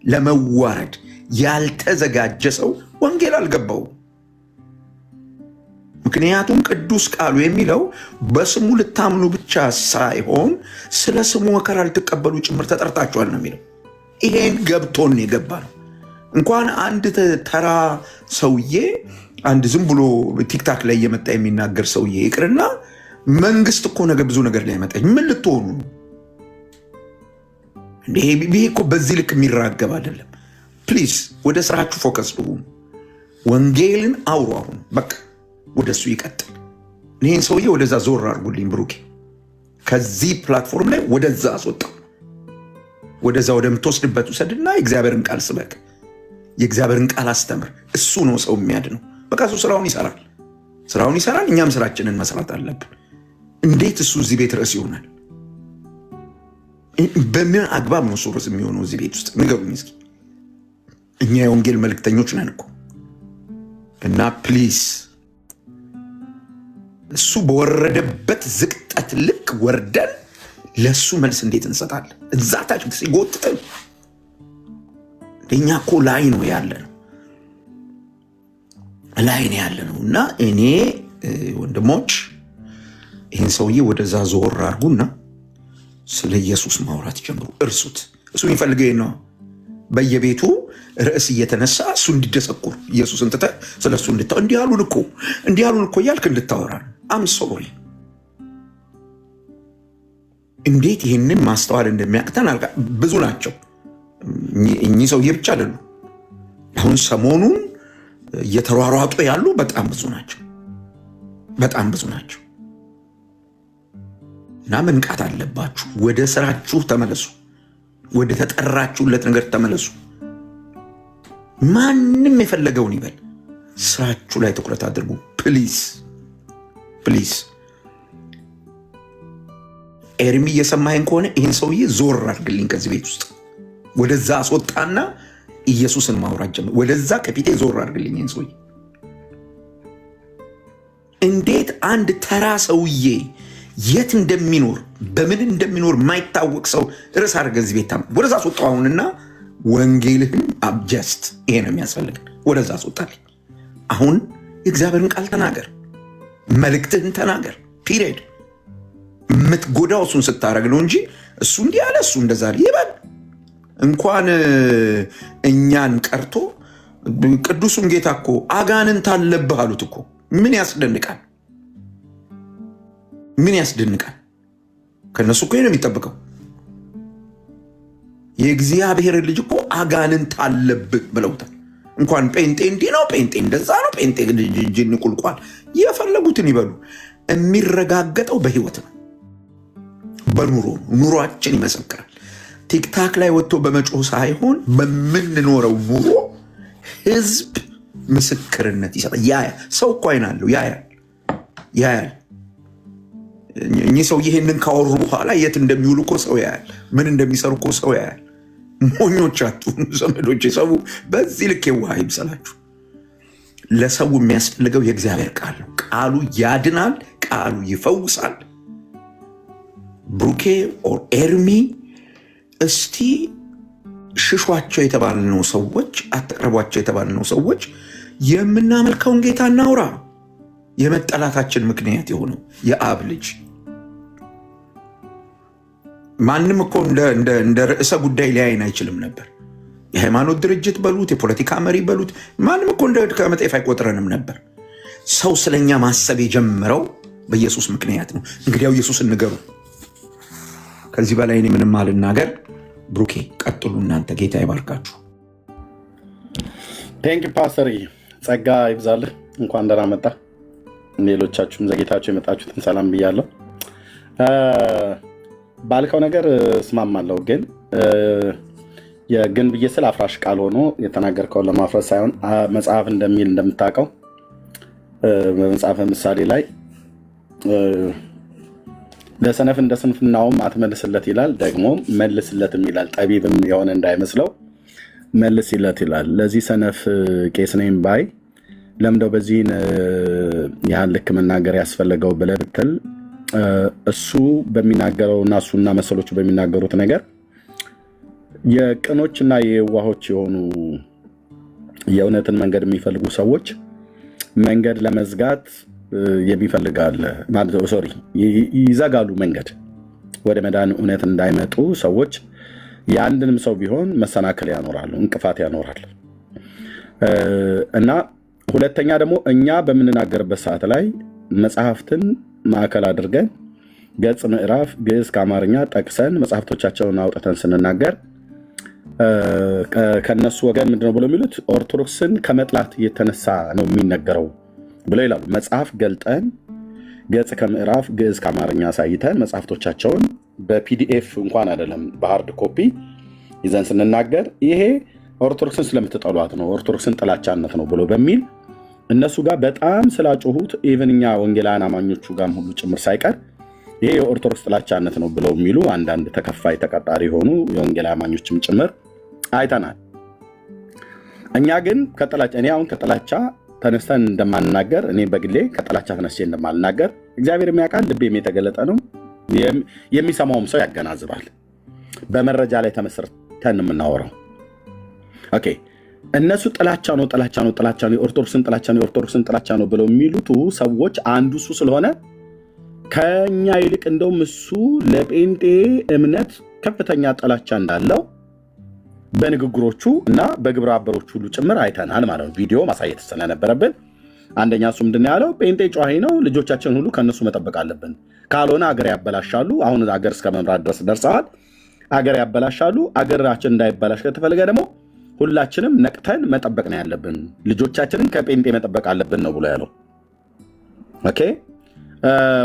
ለመዋረድ ያልተዘጋጀ ሰው ወንጌል አልገባውም። ምክንያቱም ቅዱስ ቃሉ የሚለው በስሙ ልታምኑ ብቻ ሳይሆን ስለ ስሙ መከራ ልትቀበሉ ጭምር ተጠርታችኋል ነው የሚለው። ይሄን ገብቶን የገባ ነው። እንኳን አንድ ተራ ሰውዬ አንድ ዝም ብሎ ቲክታክ ላይ እየመጣ የሚናገር ሰውዬ ይቅርና መንግስት እኮ ነገ ብዙ ነገር ላይ ያመጣ ምን ልትሆኑ ነው? ይሄ እኮ በዚህ ልክ የሚራገብ አይደለም። ፕሊዝ ወደ ስራችሁ ፎከስ ሁኑ። ወንጌልን አውሩ። አሁን በቃ ወደሱ ይቀጥል። ይህን ሰውዬ ወደዛ ዞር አድርጉልኝ ብሩኬ። ከዚህ ፕላትፎርም ላይ ወደዛ አስወጣ። ወደዛ ወደምትወስድበት ውሰድና የእግዚአብሔርን ቃል ስበክ፣ የእግዚአብሔርን ቃል አስተምር። እሱ ነው ሰው የሚያድነው። በቃ እሱ ስራውን ይሰራል። እኛም ስራችንን መስራት አለብን። እንዴት እሱ እዚህ ቤት ርዕስ ይሆናል? በምን አግባብ ነው እሱ ርዕስ የሚሆነው እዚህ ቤት ውስጥ? ንገሩኝ እስኪ። እኛ የወንጌል መልእክተኞች ነን እኮ። እና ፕሊዝ እሱ በወረደበት ዝቅጠት ልክ ወርደን ለሱ መልስ እንዴት እንሰጣለን? እዛ ታች ሲጎትተን እኛ እኮ ላይ ነው ያለ ነው። እና እኔ ወንድሞች ይህን ሰውዬ ወደዛ ዞር አድርጉና ስለ ኢየሱስ ማውራት ጀምሩ። እርሱት። እሱ የሚፈልገው ነው። በየቤቱ ርዕስ እየተነሳ እሱ እንዲደሰኩር ኢየሱስን ትተህ ስለ እሱ እንዲህ አሉን እኮ እያልክ እንድታወራ ነው። ሶሪ እንዴት ይህንን ማስተዋል እንደሚያቅተን ብዙ ናቸው። እኚህ ሰውዬ ብቻ አይደሉም። አሁን ሰሞኑን እየተሯሯጡ ያሉ በጣም ብዙ ናቸው። እና መንቃት አለባችሁ። ወደ ስራችሁ ተመለሱ። ወደ ተጠራችሁለት ነገር ተመለሱ። ማንም የፈለገውን ይበል፣ ስራችሁ ላይ ትኩረት አድርጉ። ፕሊዝ። ኤርሚ እየሰማኸኝ ከሆነ ይህን ሰውዬ ዞር አድርግልኝ ከዚህ ቤት ውስጥ። ወደዛ አስወጣና ኢየሱስን ማውራት ጀምር። ወደዛ ከፊቴ ዞር አድርግልኝ ይህን ሰውዬ። እንዴት አንድ ተራ ሰውዬ የት እንደሚኖር በምን እንደሚኖር የማይታወቅ ሰው ርዕስ አድርገህ እዚህ ቤት ወደዛ አስወጣው አሁንና ወንጌልህን አብጀስት። ይሄ ነው የሚያስፈልግ። ወደዛ አስወጣልኝ። አሁን የእግዚአብሔርን ቃል ተናገር፣ መልእክትህን ተናገር። ፒሪየድ። የምትጎዳው እሱን ስታደርግ ነው እንጂ እሱ እንዲህ ያለ እሱ እንደዛ ይበል። እንኳን እኛን ቀርቶ ቅዱሱን ጌታ እኮ አጋንንት አለብህ አሉት እኮ። ምን ያስደንቃል? ምን ያስደንቃል? ከነሱ እኮ ነው የሚጠብቀው። የእግዚአብሔር ልጅ እኮ አጋንንት አለብህ ብለውታል። እንኳን ጴንጤ እንዲህ ነው፣ ጴንጤ እንደዛ ነው፣ ጴንጤ ጅን ቁልቋል፣ የፈለጉትን ይበሉ። የሚረጋገጠው በህይወት ነው፣ በኑሮ ኑሯችን ይመሰክራል። ቲክታክ ላይ ወጥቶ በመጮህ ሳይሆን በምንኖረው ኑሮ ህዝብ ምስክርነት ይሰጣል። ያያል። ሰው እኮ አይን አለው፣ ያያል። እኚህ ሰው ይህንን ካወሩ በኋላ የት እንደሚውሉ እኮ ሰው ያያል። ምን እንደሚሰሩ እኮ ሰው ያያል። ሞኞች አትሁኑ ዘመዶች። ሰው በዚህ ልክ የዋህ ይምሰላችሁ። ለሰው የሚያስፈልገው የእግዚአብሔር ቃል ነው። ቃሉ ያድናል፣ ቃሉ ይፈውሳል። ብሩኬ ኦር ኤርሚ እስቲ ሽሿቸው የተባልነው ሰዎች፣ አትቅረቧቸው የተባልነው ሰዎች የምናመልከውን ጌታ እናውራ። የመጠላታችን ምክንያት የሆነው የአብ ልጅ ማንም እኮ እንደ ርዕሰ ጉዳይ ሊያይን አይችልም ነበር። የሃይማኖት ድርጅት በሉት፣ የፖለቲካ መሪ በሉት፣ ማንም እኮ እንደ ከመጤፍ አይቆጥረንም ነበር። ሰው ስለኛ ማሰብ የጀመረው በኢየሱስ ምክንያት ነው። እንግዲያው ኢየሱስን ንገሩ። ከዚህ በላይ እኔ ምንም አልናገር። ብሩኬ ቀጥሉ እናንተ። ጌታ ይባርካችሁ። ቴንክ ፓስተር፣ ጸጋ ይብዛልህ። እንኳን ደህና መጣ። ሌሎቻችሁም ዘጌታችሁ የመጣችሁትን ሰላም ብያለሁ። ባልከው ነገር እስማማለሁ፣ ግን ብዬ ስለ አፍራሽ ቃል ሆኖ የተናገርከውን ለማፍረስ ሳይሆን መጽሐፍ እንደሚል እንደምታውቀው በመጽሐፈ ምሳሌ ላይ ለሰነፍ እንደ ስንፍናውም አትመልስለት ይላል፣ ደግሞ መልስለትም ይላል። ጠቢብም የሆነ እንዳይመስለው መልስለት ይላል። ለዚህ ሰነፍ ቄስ ነኝ ባይ ለምደው በዚህን ያህል ልክ መናገር ያስፈለገው ብለህ ብትል እሱ በሚናገረው እና እሱና መሰሎቹ በሚናገሩት ነገር የቅኖችና የዋሆች የሆኑ የእውነትን መንገድ የሚፈልጉ ሰዎች መንገድ ለመዝጋት የሚፈልጋል ማለት ሶሪ ይዘጋሉ። መንገድ ወደ መዳን እውነት እንዳይመጡ ሰዎች የአንድንም ሰው ቢሆን መሰናከል ያኖራሉ፣ እንቅፋት ያኖራል። እና ሁለተኛ ደግሞ እኛ በምንናገርበት ሰዓት ላይ መጽሐፍትን ማዕከል አድርገን ገጽ፣ ምዕራፍ፣ ግዕዝ ከአማርኛ ጠቅሰን መጽሐፍቶቻቸውን አውጥተን ስንናገር ከነሱ ወገን ምንድነው ብሎ የሚሉት ኦርቶዶክስን ከመጥላት የተነሳ ነው የሚነገረው ብለው ይላሉ። መጽሐፍ ገልጠን ገጽ ከምዕራፍ ግዕዝ ከአማርኛ አሳይተን መጽሐፍቶቻቸውን በፒዲኤፍ እንኳን አይደለም በሃርድ ኮፒ ይዘን ስንናገር ይሄ ኦርቶዶክስን ስለምትጠሏት ነው፣ ኦርቶዶክስን ጥላቻነት ነው ብሎ በሚል እነሱ ጋር በጣም ስላጮሁት ኢቨን እኛ ወንጌላውያን አማኞቹ ጋርም ሁሉ ጭምር ሳይቀር ይሄ የኦርቶዶክስ ጥላቻነት ነው ብለው የሚሉ አንዳንድ ተከፋይ ተቀጣሪ የሆኑ የወንጌል አማኞችም ጭምር አይተናል። እኛ ግን እኔ አሁን ከጥላቻ ተነስተን እንደማልናገር፣ እኔ በግሌ ከጥላቻ ተነስቼ እንደማልናገር እግዚአብሔር የሚያውቃል። ልቤም የተገለጠ ነው። የሚሰማውም ሰው ያገናዝባል። በመረጃ ላይ ተመስርተን የምናወራው ኦኬ። እነሱ ጥላቻ ነው የኦርቶዶክስን ጥላቻ ነው ብለው የሚሉት ሰዎች አንዱ እሱ ስለሆነ ከኛ ይልቅ እንደውም እሱ ለጴንጤ እምነት ከፍተኛ ጥላቻ እንዳለው በንግግሮቹ እና በግብረ አበሮቹ ሁሉ ጭምር አይተናል ማለት ነው። ቪዲዮ ማሳየት ስለነበረብን አንደኛ እሱ ምንድን ያለው ጴንጤ ጨዋሂ ነው፣ ልጆቻችን ሁሉ ከነሱ መጠበቅ አለብን፣ ካልሆነ አገር ያበላሻሉ። አሁን አገር እስከ መምራት ድረስ ደርሰዋል። አገር ያበላሻሉ። አገራችን እንዳይበላሽ ከተፈለገ ደግሞ ሁላችንም ነቅተን መጠበቅ ነው ያለብን፣ ልጆቻችንን ከጴንጤ መጠበቅ አለብን ነው ብሎ ያለው። ኦኬ።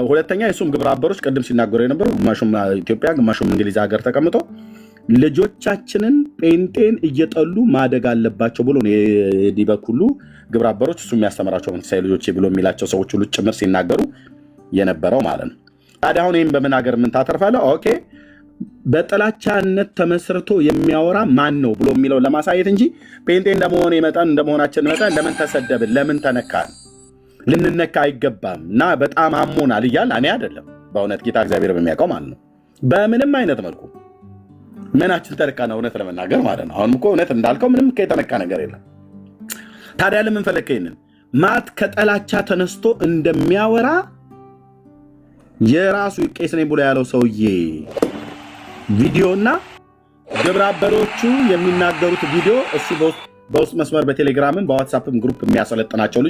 ሁለተኛ የሱም ግብረ አበሮች ቅድም ሲናገሩ የነበሩ ግማሹም ኢትዮጵያ ግማሹም እንግሊዝ ሀገር ተቀምጦ ልጆቻችንን ጴንጤን እየጠሉ ማደግ አለባቸው ብሎ የዲበክ ሁሉ ግብረ አበሮች እሱ የሚያስተምራቸው መንፈሳዊ ልጆች ብሎ የሚላቸው ሰዎች ሁሉ ጭምር ሲናገሩ የነበረው ማለት ነው። ታዲያ አሁን ይህም በመናገር ምን ታተርፋለህ? ኦኬ በጥላቻነት ተመስርቶ የሚያወራ ማን ነው ብሎ የሚለው ለማሳየት እንጂ ጴንጤ እንደመሆናችን መጠን ለምን ተሰደብን፣ ለምን ተነካን፣ ልንነካ አይገባም እና በጣም አሞናል እያል እኔ አይደለም በእውነት ጌታ እግዚአብሔር በሚያውቀው ማለት ነው። በምንም አይነት መልኩ ምናችን ተነካና እውነት ለመናገር ማለት ነው። አሁንም እኮ እውነት እንዳልከው ምንም የተነካ ነገር የለም። ታዲያ ለምን ፈለከ? ይሄንን ማት ከጠላቻ ተነስቶ እንደሚያወራ የራሱ ቄስ ነኝ ብሎ ያለው ሰውዬ ቪዲዮና ግብረ አበሮቹ የሚናገሩት ቪዲዮ እሱ በውስጥ መስመር በቴሌግራምም በዋትሳፕም ግሩፕ የሚያሰለጥናቸው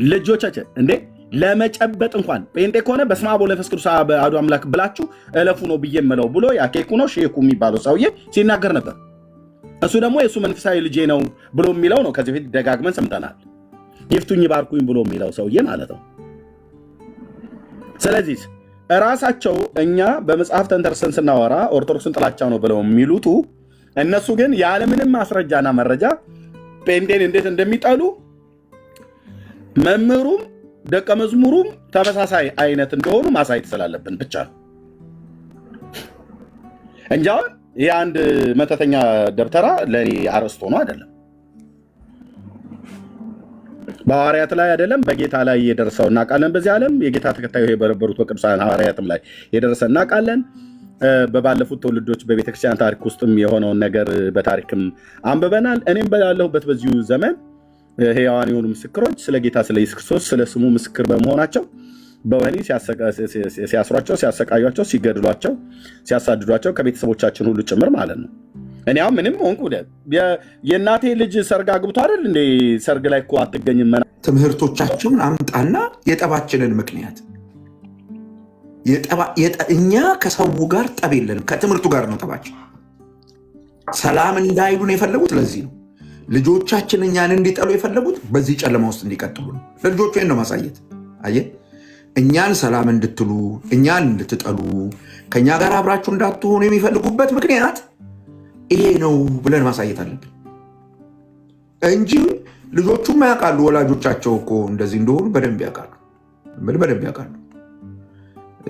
ልጆቻችን እንዴ ለመጨበጥ እንኳን ጴንጤ ከሆነ በስመ አብ ወወልድ ወመንፈስ ቅዱስ አሐዱ አምላክ ብላችሁ እለፉ ነው ብዬ የምለው ብሎ ያኬኩ ነው ሼኩ የሚባለው ሰውዬ ሲናገር ነበር። እሱ ደግሞ የእሱ መንፈሳዊ ልጄ ነው ብሎ የሚለው ነው። ከዚህ በፊት ደጋግመን ሰምተናል። ይፍቱኝ ባርኩኝ ብሎ የሚለው ሰውዬ ማለት ነው። ስለዚህ እራሳቸው እኛ በመጽሐፍ ተንተርሰን ስናወራ ኦርቶዶክስን ጥላቻ ነው ብለው የሚሉቱ እነሱ ግን ያለምንም ማስረጃና መረጃ ጴንጤን እንዴት እንደሚጠሉ መምህሩም ደቀ መዝሙሩም ተመሳሳይ አይነት እንደሆኑ ማሳየት ስላለብን ብቻ ነው እንጂ አሁን ይህ አንድ መተተኛ ደብተራ ለእኔ አርዕስት ሆኖ አይደለም። በሐዋርያት ላይ አይደለም በጌታ ላይ የደረሰው እናውቃለን። በዚህ ዓለም የጌታ ተከታዮች በነበሩት በቅዱሳን ሐዋርያትም ላይ የደረሰ እናውቃለን። በባለፉት ትውልዶች በቤተክርስቲያን ታሪክ ውስጥም የሆነውን ነገር በታሪክም አንብበናል። እኔም ባለሁበት በዚሁ ዘመን ሕያዋን የሆኑ ምስክሮች ስለ ጌታ ስለ ኢየሱስ ክርስቶስ ስለ ስሙ ምስክር በመሆናቸው በወህኒ ሲያስሯቸው፣ ሲያሰቃዩቸው፣ ሲገድሏቸው፣ ሲያሳድዷቸው ከቤተሰቦቻችን ሁሉ ጭምር ማለት ነው። እኔ አሁን ምንም ሆንኩ የእናቴ ልጅ ሰርግ አግብቶ አይደል እንደ ሰርግ ላይ እኮ አትገኝም። ትምህርቶቻችሁን አምጣና የጠባችንን ምክንያት እኛ ከሰው ጋር ጠብ የለንም፣ ከትምህርቱ ጋር ነው ጠባችን። ሰላም እንዳይሉን የፈለጉት ለዚህ ነው። ልጆቻችን እኛን እንዲጠሉ የፈለጉት በዚህ ጨለማ ውስጥ እንዲቀጥሉ ነው። ለልጆቹ ይህን ነው ማሳየት። አየህ፣ እኛን ሰላም እንድትሉ እኛን እንድትጠሉ ከእኛ ጋር አብራችሁ እንዳትሆኑ የሚፈልጉበት ምክንያት ይሄ ነው ብለን ማሳየት አለብን እንጂ ልጆቹም ያውቃሉ። ወላጆቻቸው እኮ እንደዚህ እንደሆኑ በደንብ ያውቃሉ፣ በደንብ ያውቃሉ።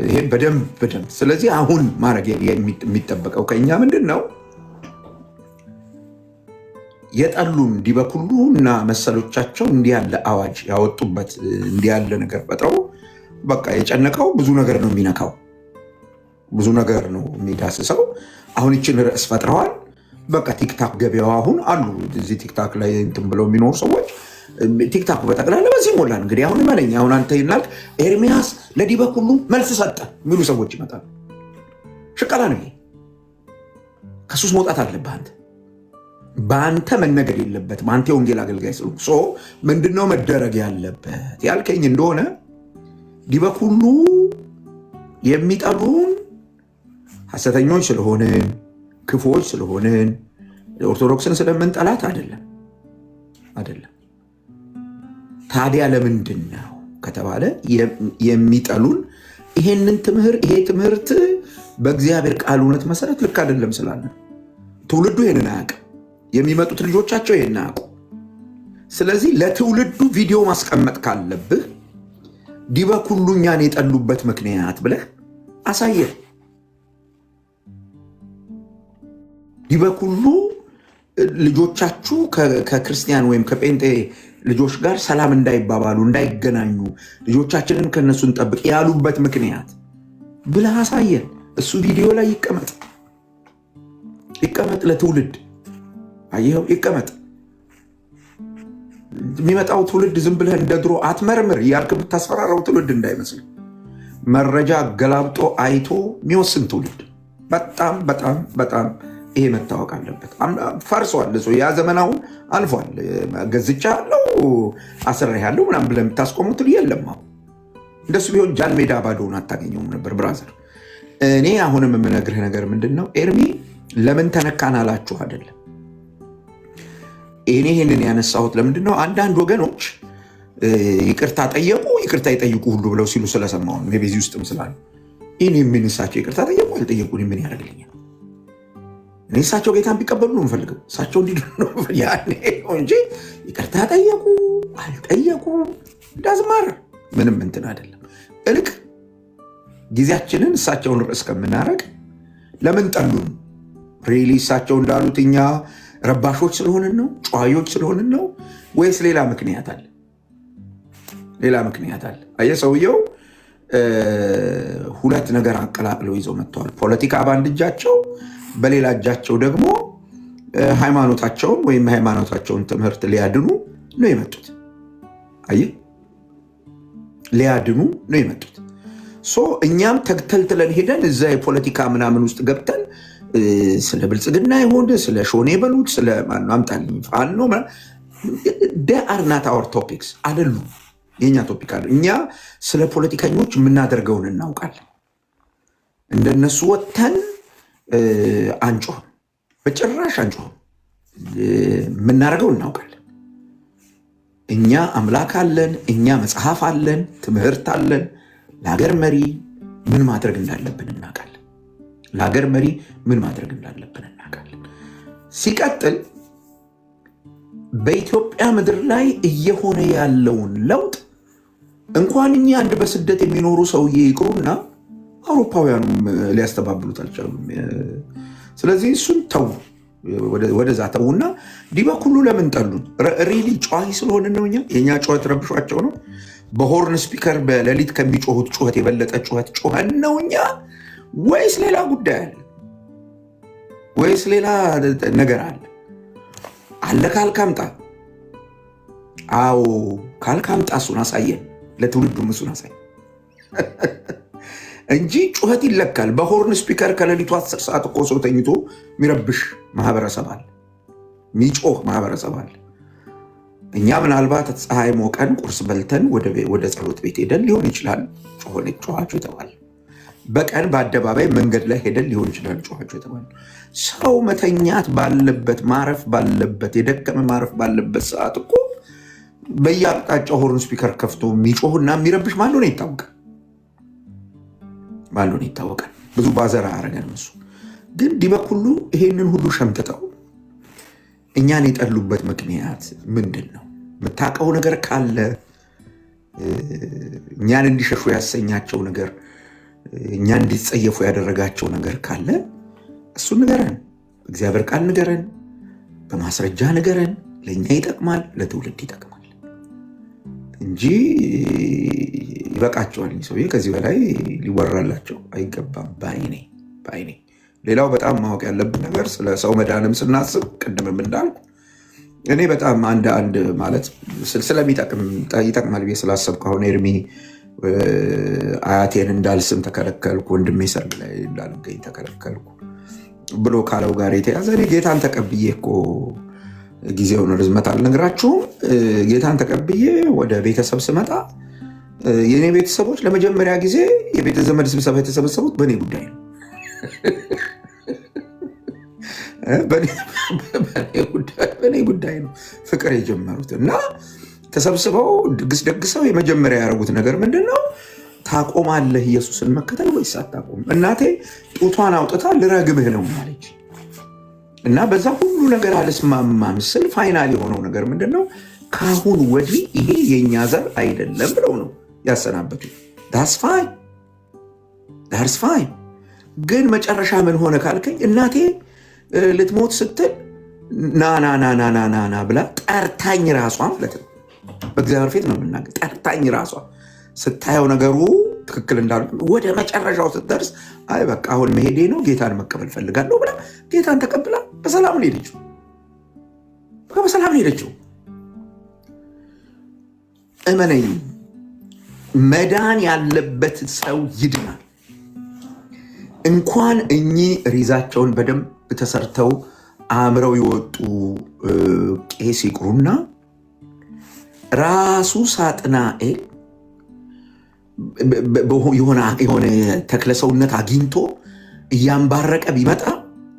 ይሄ በደንብ ስለዚህ አሁን ማድረግ የሚጠበቀው ከእኛ ምንድን ነው? የጠሉን ዲበኩሉ እና መሰሎቻቸው እንዲህ ያለ አዋጅ ያወጡበት እንዲህ ያለ ነገር ፈጥረው በቃ የጨነቀው ብዙ ነገር ነው የሚነካው፣ ብዙ ነገር ነው የሚዳስሰው። አሁን ይችን ርዕስ ፈጥረዋል። በቃ ቲክታክ ገበያው አሁን አሉ እዚህ ቲክታክ ላይ እንትን ብለው የሚኖሩ ሰዎች ቲክታክ በጠቅላላ በዚህ ሞላል። እንግዲህ አሁን መለኛ አሁን አንተ ይናል ኤርሚያስ ለዲበኩሉ መልስ ሰጠ የሚሉ ሰዎች ይመጣሉ። ሽቀላ ነው። ከሱስ መውጣት አለብህ አንተ። በአንተ መነገር የለበትም። አንተ የወንጌል አገልጋይ ስለሆንክ ምንድነው መደረግ ያለበት ያልከኝ እንደሆነ ዲበኩሉ የሚጠሉን ሐሰተኞች ስለሆንን ክፉዎች ስለሆንን ኦርቶዶክስን ስለምንጠላት አይደለም። ታዲያ ለምንድን ነው ከተባለ የሚጠሉን ይሄንን ይሄ ትምህርት በእግዚአብሔር ቃል እውነት መሰረት ልክ አይደለም ስላለ ትውልዱ ይሄንን አያውቅም። የሚመጡት ልጆቻቸው ይሄን አያውቁ። ስለዚህ ለትውልዱ ቪዲዮ ማስቀመጥ ካለብህ ዲበኩሉ እኛን የጠሉበት ምክንያት ብለህ አሳየን። ዲበኩሉ ልጆቻችሁ ከክርስቲያን ወይም ከጴንጤ ልጆች ጋር ሰላም እንዳይባባሉ እንዳይገናኙ ልጆቻችንን ከነሱ እንጠብቅ ያሉበት ምክንያት ብለህ አሳየን። እሱ ቪዲዮ ላይ ይቀመጥ ለትውልድ። አየኸው፣ ይቀመጥ። የሚመጣው ትውልድ ዝም ብለህ እንደ ድሮ አትመርምር እያልክ የምታስፈራራው ትውልድ እንዳይመስል መረጃ ገላብጦ አይቶ የሚወስን ትውልድ በጣም በጣም በጣም ይሄ መታወቅ አለበት። ፈርሷል። ያ ዘመናውን አልፏል። ገዝቻ ያለው አስራ ያለው ምናምን ብለህ የምታስቆሙት የለም። አሁን እንደሱ ቢሆን ጃን ሜዳ ባዶውን አታገኘውም ነበር። ብራዘር፣ እኔ አሁንም የምነግርህ ነገር ምንድን ነው? ኤርሚ ለምን ተነካን አላችሁ አይደለም። እኔ ይህንን ያነሳሁት ለምንድን ነው? አንዳንድ ወገኖች ይቅርታ ጠየቁ፣ ይቅርታ ይጠይቁ ሁሉ ብለው ሲሉ ስለሰማሁ ነው። በዚህ ውስጥም ስላሉ እኔ ምን እሳቸው ይቅርታ ጠየቁ አልጠየቁ ምን ያደርግልኛል? እኔ እሳቸው ጌታን ቢቀበሉ ነው የምፈልገው። እሳቸው እንዲድኑ ነው እንጂ ይቅርታ ጠየቁ አልጠየቁ ዳዝማር ምንም እንትን አይደለም። እልቅ ጊዜያችንን እሳቸውን ርዕስ ከምናደርግ ለምን ጠሉን? ሪሊ እሳቸው እንዳሉት እኛ ረባሾች ስለሆንን ነው? ጨዋዮች ስለሆንን ነው? ወይስ ሌላ ምክንያት አለ? ሌላ ምክንያት አለ። አየህ፣ ሰውየው ሁለት ነገር አቀላቅለው ይዘው መጥተዋል። ፖለቲካ በአንድ እጃቸው፣ በሌላ እጃቸው ደግሞ ሃይማኖታቸውን ወይም ሃይማኖታቸውን ትምህርት ሊያድኑ ነው የመጡት። አየህ፣ ሊያድኑ ነው የመጡት። እኛም ተልትለን ሄደን እዛ የፖለቲካ ምናምን ውስጥ ገብተን ስለ ብልጽግና ይሆን ስለ ሾኔ በሉት ስለ አምጣልኝ ፋኖ አርናት አወር ቶፒክስ አይደሉም። የእኛ ቶፒክ አለ። እኛ ስለ ፖለቲከኞች የምናደርገውን እናውቃለን። እንደነሱ ወጥተን አንጮህም፣ በጭራሽ አንጮህም። የምናደርገው እናውቃለን። እኛ አምላክ አለን፣ እኛ መጽሐፍ አለን፣ ትምህርት አለን። ለሀገር መሪ ምን ማድረግ እንዳለብን እናውቃለን። ለሀገር መሪ ምን ማድረግ እንዳለብን እናውቃለን። ሲቀጥል በኢትዮጵያ ምድር ላይ እየሆነ ያለውን ለውጥ እንኳን እኛ አንድ በስደት የሚኖሩ ሰውዬ ይቅሩና አውሮፓውያኑም ሊያስተባብሉት አልቻሉም። ስለዚህ እሱን ተው፣ ወደዛ ተውና ዲበኩሉ ለምን ጠሉን? ሪሊ ጨዋሂ ስለሆነ ነው። የእኛ ጩኸት ረብሿቸው ነው። በሆርን ስፒከር በሌሊት ከሚጮሁት ጩኸት የበለጠ ጩኸት ጮኸን ነው እኛ? ወይስ ሌላ ጉዳይ አለ? ወይስ ሌላ ነገር አለ? አለ ካልካምጣ፣ አዎ ካልካምጣ እሱን አሳየን፣ ለትውልዱም እሱን አሳየን እንጂ ጩኸት ይለካል። በሆርን ስፒከር ከሌሊቱ 10 ሰዓት እኮ ሰው ተኝቶ የሚረብሽ ማህበረሰብ አለ፣ የሚጮህ ማህበረሰብ አለ። እኛ ምናልባት ፀሐይ ሞቀን ቁርስ በልተን ወደ ጸሎት ቤት ሄደን ሊሆን ይችላል ጮኋችሁ የተባለ። በቀን በአደባባይ መንገድ ላይ ሄደን ሊሆን ይችላል ጮኋችሁ የተባለ። ሰው መተኛት ባለበት ማረፍ ባለበት የደከመ ማረፍ ባለበት ሰዓት እኮ በየአቅጣጫው ሆርን ስፒከር ከፍቶ የሚጮህና የሚረብሽ ማን እንደሆነ ይታወቃል። ማን እንደሆነ ይታወቃል። ብዙ ባዘራ አረገን እሱ። ግን ዲበኩሉ ይሄንን ሁሉ ሸምጥጠው እኛን የጠሉበት ምክንያት ምንድን ነው? የምታውቀው ነገር ካለ እኛን እንዲሸሹ ያሰኛቸው ነገር፣ እኛን እንዲጸየፉ ያደረጋቸው ነገር ካለ እሱን ንገረን። እግዚአብሔር ቃል ንገረን፣ በማስረጃ ንገረን። ለእኛ ይጠቅማል፣ ለትውልድ ይጠቅማል እንጂ ይበቃቸዋል። ሰውዬ ከዚህ በላይ ሊወራላቸው አይገባም ባይኔ። ሌላው በጣም ማወቅ ያለብን ነገር ስለ ሰው መዳንም ስናስብ ቅድምም እንዳልኩ እኔ በጣም አንድ ማለት ይጠቅማል ብዬ ስላሰብኩ አሁን ኤርሚ አያቴን እንዳልስም ተከለከልኩ፣ ወንድሜ ሰርግ ላይ እንዳልገኝ ተከለከልኩ ብሎ ካለው ጋር የተያዘ እኔ ጌታን ተቀብዬ እኮ ጊዜውን ርዝመት አልነግራችሁም። ጌታን ተቀብዬ ወደ ቤተሰብ ስመጣ የእኔ ቤተሰቦች ለመጀመሪያ ጊዜ የቤተ ዘመድ ስብሰባ የተሰበሰቡት በእኔ ጉዳይ ነው። በእኔ ጉዳይ ነው ፍቅር የጀመሩት እና ተሰብስበው ድግስ ደግሰው የመጀመሪያ ያደረጉት ነገር ምንድን ነው? ታቆማለህ ኢየሱስን መከተል ወይስ አታቆም? እናቴ ጡቷን አውጥታ ልረግምህ ነው ማለች እና በዛ ሁሉ ነገር አልስማማም ስል ፋይናል የሆነው ነገር ምንድን ነው? ከአሁን ወዲህ ይሄ የእኛ ዘር አይደለም ብለው ነው ያሰናበቱ። ዳስ ፋይን። ግን መጨረሻ ምን ሆነ ካልከኝ እናቴ ልትሞት ስትል ናናናናናና ብላ ጠርታኝ ራሷ ማለት ነው። በእግዚአብሔር ፊት ነው የምናገር። ጠርታኝ ራሷ ስታየው ነገሩ ትክክል እንዳሉ ወደ መጨረሻው ስትደርስ አይ በቃ አሁን መሄዴ ነው፣ ጌታን መቀበል ፈልጋለሁ ብላ ጌታን ተቀብላ በሰላም ነው ሄደችው። በሰላም ነው ሄደችው። እመነኝ፣ መዳን ያለበት ሰው ይድናል። እንኳን እኚህ ሪዛቸውን በደንብ ተሰርተው አምረው የወጡ ቄስ ይቅሩና ራሱ ሳጥናኤል የሆነ ተክለ ሰውነት አግኝቶ እያንባረቀ ቢመጣ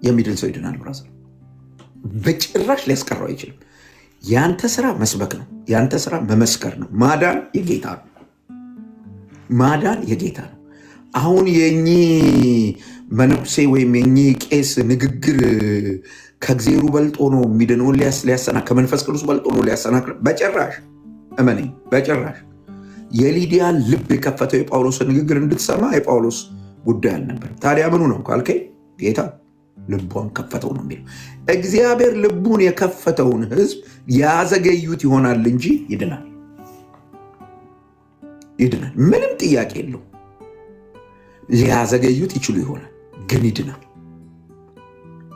የሚድን ሰው ይድናል። ብራዘር በጭራሽ ሊያስቀረው አይችልም። ያንተ ስራ መስበክ ነው። ያንተ ስራ መመስከር ነው። ማዳን የጌታ ነው። ማዳን የጌታ ነው። አሁን የኚህ መነኩሴ ወይም የኚህ ቄስ ንግግር ከእግዜሩ በልጦ ነው የሚድነውን ከመንፈስ ቅዱስ በልጦ ነው ሊያሰናክል? በጭራሽ እመነኝ፣ በጭራሽ። የሊዲያን ልብ የከፈተው የጳውሎስን ንግግር እንድትሰማ የጳውሎስ ጉዳይ አልነበር። ታዲያ ምኑ ነው ካልከኝ ጌታ ልቧን ከፈተው ነው የሚለው። እግዚአብሔር ልቡን የከፈተውን ሕዝብ ያዘገዩት ይሆናል እንጂ ይድናል። ምንም ጥያቄ የለው። ሊያዘገዩት ይችሉ ይሆናል፣ ግን ይድናል።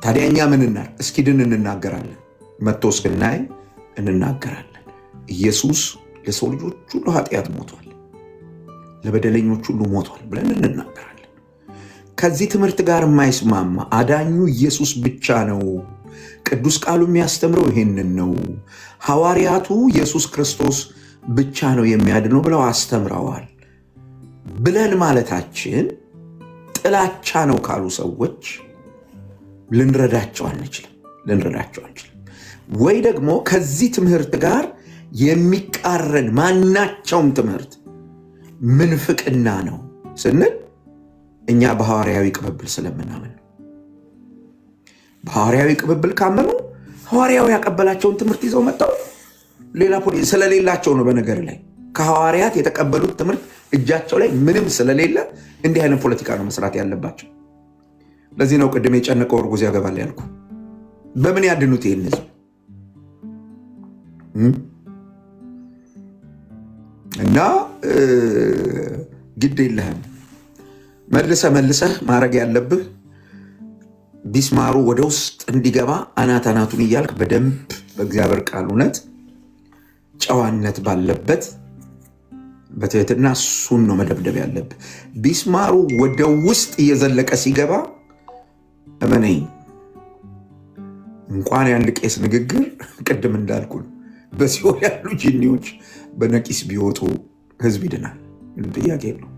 ታዲያ እኛ ምን እናር? እስኪድን እንናገራለን፣ መጥቶ እስክናይ እንናገራለን። ኢየሱስ ለሰው ልጆች ሁሉ ኃጢአት ሞቷል፣ ለበደለኞች ሁሉ ሞቷል ብለን እንናገራለን። ከዚህ ትምህርት ጋር የማይስማማ አዳኙ ኢየሱስ ብቻ ነው፣ ቅዱስ ቃሉ የሚያስተምረው ይሄንን ነው፣ ሐዋርያቱ ኢየሱስ ክርስቶስ ብቻ ነው የሚያድነው ብለው አስተምረዋል ብለን ማለታችን ጥላቻ ነው ካሉ ሰዎች ልንረዳቸው አንችልም። ወይ ደግሞ ከዚህ ትምህርት ጋር የሚቃረን ማናቸውም ትምህርት ምንፍቅና ነው ስንል እኛ በሐዋርያዊ ቅብብል ስለምናምን ነው። በሐዋርያዊ ቅብብል ካመኑ ሐዋርያው ያቀበላቸውን ትምህርት ይዘው መጣው ሌላ ስለሌላቸው ነው። በነገር ላይ ከሐዋርያት የተቀበሉት ትምህርት እጃቸው ላይ ምንም ስለሌለ እንዲህ አይነት ፖለቲካ ነው መስራት ያለባቸው። ለዚህ ነው ቅድም የጨነቀው እርጉዝ ያገባል ያልኩ። በምን ያድኑት ይህን ህዝብ? እና ግድ የለህም መልሰህ ማድረግ ያለብህ ቢስማሩ ወደ ውስጥ እንዲገባ አናቱን እያልክ በደንብ በእግዚአብሔር ቃል እውነት ጨዋነት ባለበት በትህትና እሱን ነው መደብደብ ያለብህ። ቢስማሩ ወደ ውስጥ እየዘለቀ ሲገባ እመነኝ እንኳን ያን ቄስ ንግግር ቅድም እንዳልኩ በሲኦል ያሉ ጂኒዎች በነቂስ ቢወጡ ህዝብ ይድናል። ጥያቄ የለው።